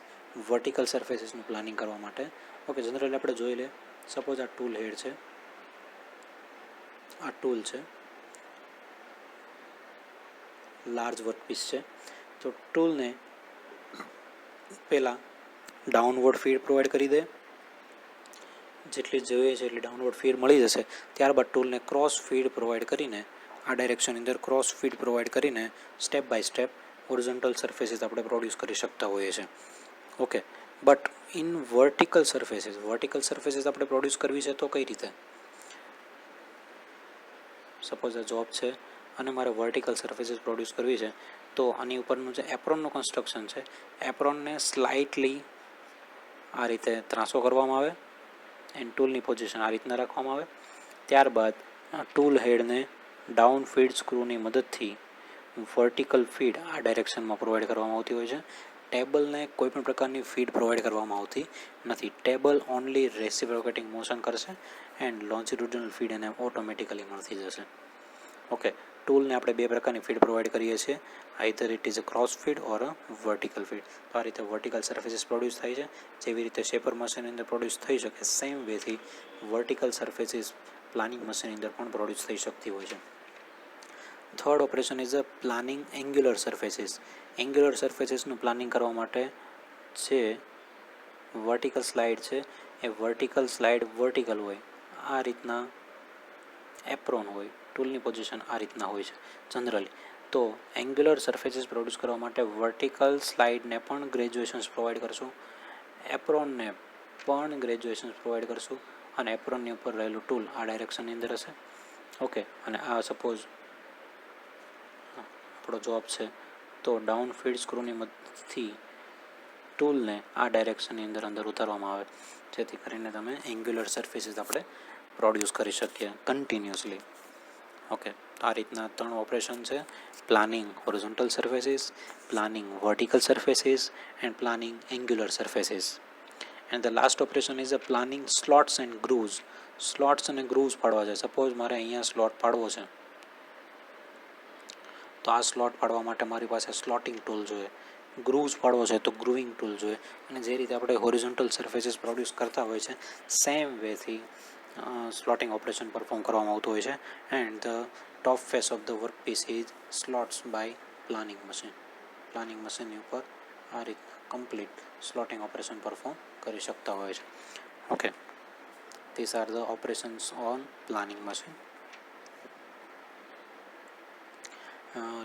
Speaker 2: Vertical સર્ફેસીસનું પ્લાનિંગ કરવા માટે ઓકે, જનરલી આપણે જોઈ લે, સપોઝ આ ટૂલ હેડ છે, આ ટૂલ છે, લાર્જ વર્કપીસ છે. તો ટૂલને પહેલાં ડાઉનવર્ડ ફીડ પ્રોવાઈડ કરી દે, જેટલી જોઈએ છે એટલી ડાઉનવર્ડ ફીડ મળી જશે. ત્યારબાદ ટૂલને ક્રોસ ફીડ પ્રોવાઈડ કરીને, આ ડાયરેક્શનની અંદર ક્રોસ ફીડ પ્રોવાઈડ કરીને સ્ટેપ બાય સ્ટેપ હોરિઝોન્ટલ સર્ફેસીસ આપણે પ્રોડ્યુસ કરી શકતા હોઈએ છીએ. ઓકે, બટ ઇન વર્ટિકલ સર્ફેસીસ આપણે પ્રોડ્યુસ કરવી છે તો કઈ રીતે? સપોઝ આ જોબ છે અને મારે વર્ટિકલ સર્ફેસીસ પ્રોડ્યુસ કરવી છે, તો આની ઉપરનું જે એપ્રોનનું કન્સ્ટ્રક્શન છે, એપ્રોનને સ્લાઇટલી આ રીતે ત્રાંસો કરવામાં આવે એન્ડ ટૂલની પોઝિશન આ રીતના રાખવામાં આવે. ત્યારબાદ ટૂલ હેડને ડાઉન ફીડ સ્ક્રૂની મદદથી વર્ટિકલ ફીડ આ ડાયરેક્શનમાં પ્રોવાઈડ કરવામાં આવતી હોય છે. ટેબલને કોઈપણ પ્રકારની ફીડ પ્રોવાઈડ કરવામાં આવતી નથી. ટેબલ ઓનલી રેસિપ્રોકેટિંગ મોશન કરશે એન્ડ લોન્જિટ્યુડિનલ ફીડ એને ઓટોમેટિકલી મળતી જશે. ઓકે, ટૂલને આપણે બે પ્રકારની ફીડ પ્રોવાઈડ કરીએ છીએ, either it is a cross feed or a vertical feed. તો આ રીતે વર્ટિકલ સર્ફેસીસ પ્રોડ્યુસ થાય છે. જેવી રીતે શેપર મશીનની અંદર પ્રોડ્યુસ થઈ શકે, સેમ વેથી વર્ટિકલ સર્ફેસીસ પ્લાનિંગ મશીનની અંદર પણ પ્રોડ્યુસ થઈ શકતી હોય છે. Third operation is a planing angular surfaces. Angular સર્ફેસીસનું પ્લાનિંગ કરવા માટે જે વર્ટિકલ સ્લાઇડ છે, એ વર્ટિકલ સ્લાઇડ વર્ટિકલ હોય, આ રીતના એપ્રોન હોય, ટૂલની પોઝિશન આ રીતના હોય છે જનરલી. તો એંગ્યુલર સર્ફેસીસ પ્રોડ્યુસ કરવા માટે વર્ટિકલ સ્લાઇડને પણ ગ્રેજ્યુએશન્સ પ્રોવાઈડ કરશું, એપ્રોનને પણ ગ્રેજ્યુએશન્સ પ્રોવાઈડ કરશું, અને એપ્રોનની ઉપર રહેલું ટૂલ આ ડાયરેક્શનની અંદર હશે. ઓકે, અને આ સપોઝ આપણો જોબ છે, તો ડાઉન ફીડ સ્ક્રૂની મદદથી ટૂલને આ ડાયરેક્શનની અંદર ઉતારવામાં આવે, જેથી કરીને તમે એંગ્યુલર સર્ફેસીસ આપણે પ્રોડ્યુસ કરી શકીએ કન્ટિન્યુઅસલી. ઓકે, આ રીતના 3 ઓપરેશન છે: planing horizontal surfaces, planing vertical surfaces and planing angular surfaces. And the last operation is a planing slots and grooves. Slots અને ગ્રૂવ્સ પાડવા છે. સપોઝ મારે અહીંયા સ્લોટ પાડવો છે, તો આ સ્લોટ પાડવા માટે મારી પાસે સ્લોટિંગ ટૂલ જોઈએ. ગ્રૂવ્સ પાડવો છે તો ગ્રુવિંગ ટૂલ જોઈએ. અને જે રીતે આપણે હોરિઝોન્ટલ સર્ફેસીસ પ્રોડ્યુસ કરતા હોય છે, સેમ વેથી સ્લોટિંગ ઓપરેશન પરફોર્મ કરવામાં આવતું હોય છે. And the top face of the work piece is slots by planning machine. Planning મશીનની ઉપર આ રીતના કમ્પ્લીટ સ્લોટિંગ ઓપરેશન પરફોર્મ કરી શકતા હોય છે. Okay, this are the operations on planning machine.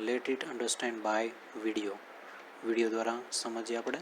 Speaker 2: Let it understand by video દ્વારા સમજીએ આપણે.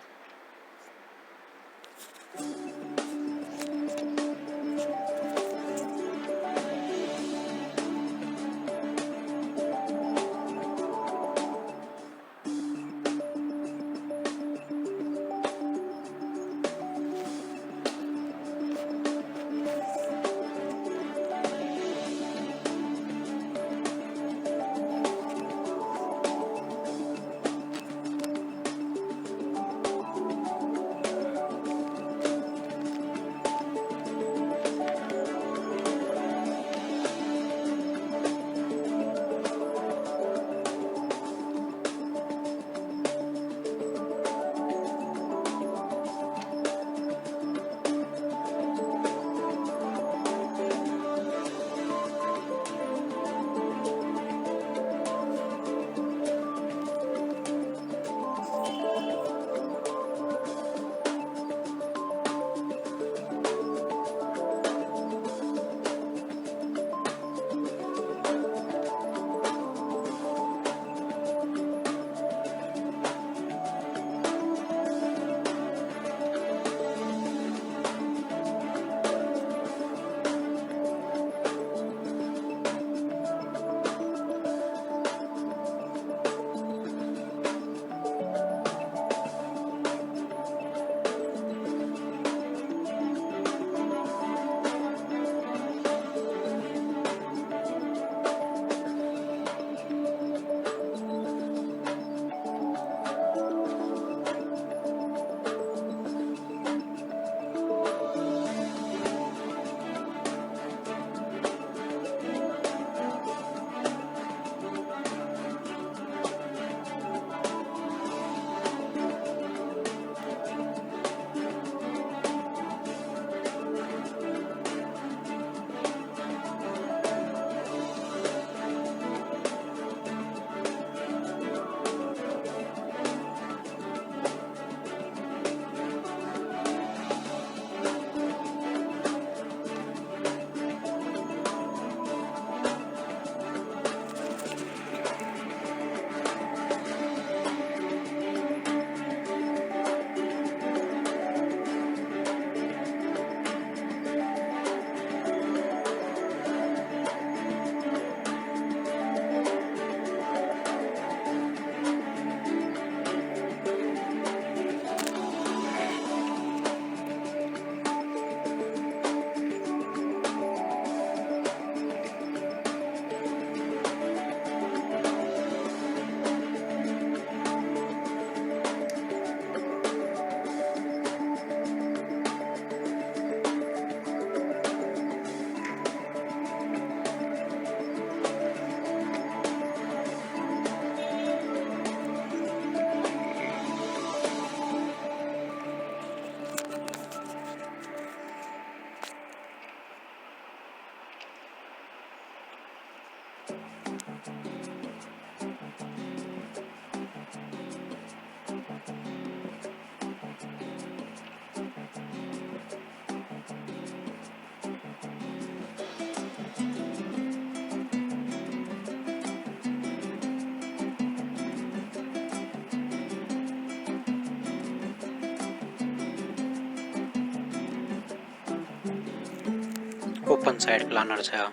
Speaker 2: ઓપન સાઇડ પ્લાનર છે આ.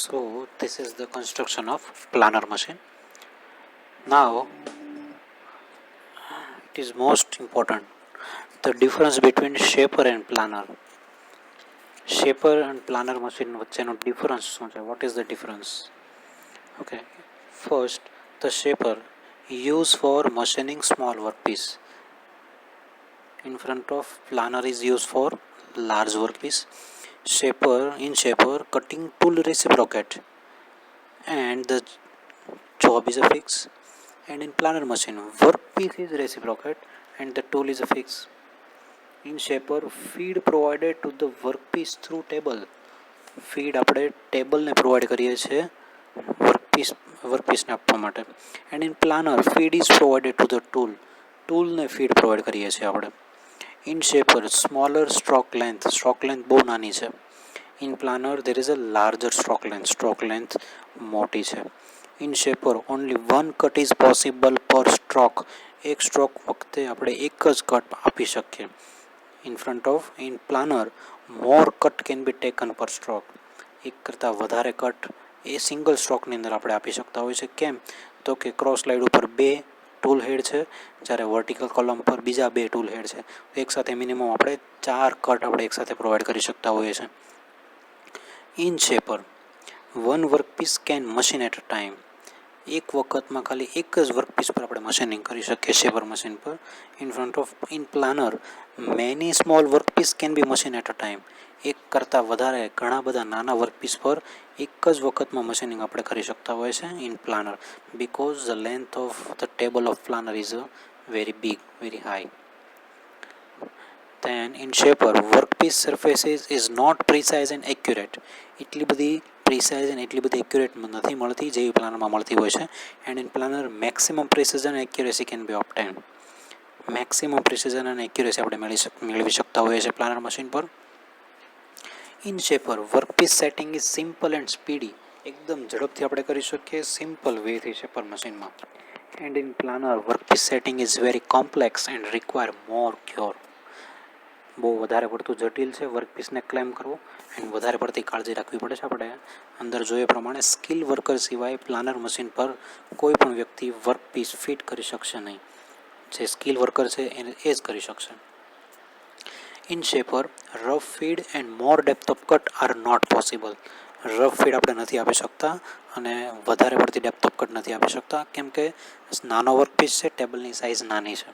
Speaker 2: So this is the construction of planer machine. Now it is most important, the difference between shaper and planner. Shaper and planner machine વચ્ચેનો difference શું છે? What is the difference? Okay, first, the shaper used for machining small workpiece. In front of planner is used for large workpiece. In shaper, cutting tool reciprocate and the job is a fix. And in planner machine, workpiece is reciprocate and the tool is a fix. In shaper, feed provided to the workpiece through table. Feed આપણે ટેબલને provide કરીએ છીએ વર્કપીસને આપવા માટે. And in planer, feed is provided to the ટૂલને feed provide કરીએ છીએ આપણે. In shaper, smaller stroke length બહુ નાની છે. In planer there is a larger stroke length મોટી છે. In shaper, only one cut is possible per stroke. એક સ્ટ્રોક વખતે આપણે એક જ કટ આપી શકીએ. in planner, more cut can be taken per stroke. એક કરતાં વધારે કટ એ સિંગલ સ્ટ્રોકની અંદર આપણે આપી શકતા હોય છે. કેમ? તો કે ક્રોસ સ્લાઇડ ઉપર 2 ટૂલ હેડ છે, જ્યારે વર્ટિકલ કોલમ પર બીજા 2 ટૂલ હેડ છે. એકસાથે મિનિમમ આપણે 4 કટ આપણે એકસાથે પ્રોવાઈડ કરી શકતા હોઈએ છીએ. In shaper, one workpiece can machine at a time. એક વખતમાં ખાલી એક જ વર્કપીસ પર આપણે મશીનિંગ કરી શકીએ શેપર મશીન પર. In planer, many small workpiece can be machine at a time. એક કરતાં વધારે ઘણા બધા નાના વર્કપીસ પર એક જ વખતમાં મશીનિંગ આપણે કરી શકતા હોય છે in planer, because the length of the table of planer is very big, very high. Then in shaper, workpiece surfaces is not precise and accurate. એટલી બધી પ્રિસાઇઝ અને એટલી બધી એક્યુરેટ નથી મળતી જેવી પ્લાનરમાં મળતી હોય છે. And in planer, maximum precision and accuracy can be obtained. Maximum precision અને એક્યુરેસી આપણે મેળવી શકતા હોઈએ છીએ પ્લાનર મશીન પર. In shaper, workpiece setting is simple and speedy. એકદમ ઝડપથી આપણે કરી શકીએ સિમ્પલ વેથી શેપર મશીનમાં. And in planer, workpiece setting is very complex and require more cure. બહુ વધારે પડતું જટિલ છે વર્કપીસને ક્લેમ કરવું એન્ડ વધારે પડતી કાળજી રાખવી પડે છે. આપણે અંદર જોઈએ પ્રમાણે સ્કિલ વર્કર સિવાય પ્લાનર મશીન પર કોઈ પણ વ્યક્તિ વર્કપીસ ફિટ કરી શકશે નહીં. જે સ્કિલ વર્કર છે એ જ કરી શકશે. In shaper, rough feed and more depth of cut are not possible. Rough feed આપણે નથી આપી શકતા અને વધારે પડતી ડેપ્થ ઓફ કટ નથી આપી શકતા, કેમ કે નાનો વર્કપીસ છે, ટેબલની સાઇઝ નાની છે.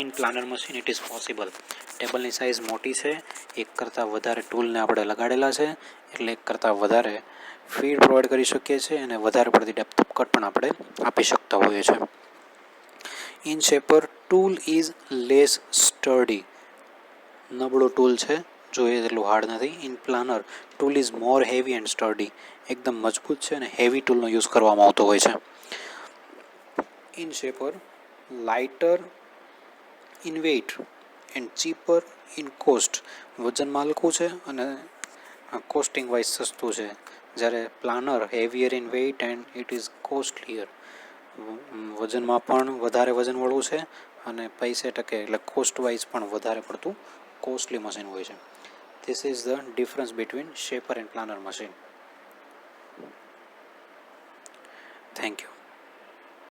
Speaker 2: In planer machine it is possible. ટેબલની સાઇઝ મોટી છે એક કરતાં વધારે ટૂલને આપણે લગાડેલા છે, એટલે એક કરતાં વધારે ફીડ પ્રોવાઈડ કરી શકીએ છીએ અને વધારે પડતી ડેપ્થ ઓફ કટ પણ આપણે આપી શકતા હોઈએ છીએ. In shaper tool is less sturdy, નબળો ટૂલ છે, જોઈએ તેટલું હાર્ડ નથી. In planer tool is more heavy and sturdy, એકદમ મજબૂત છે અને હેવી ટૂલનો યુઝ કરવામાં આવતો હોય છે. In shaper lighter in weight and cheaper in cost, વજનમાં હલકું છે અને કોસ્ટિંગ વાઇઝ સસ્તું છે, જ્યારે planer heavier in weight and it is costlier, વજનમાં પણ વધારે વજનવાળું છે અને પૈસે ટકે એટલે કોસ્ટ વાઇઝ પણ વધારે પડતું કોસ્ટલી મશીન હોય છે. This is the difference between shaper and planer machine. Thank you.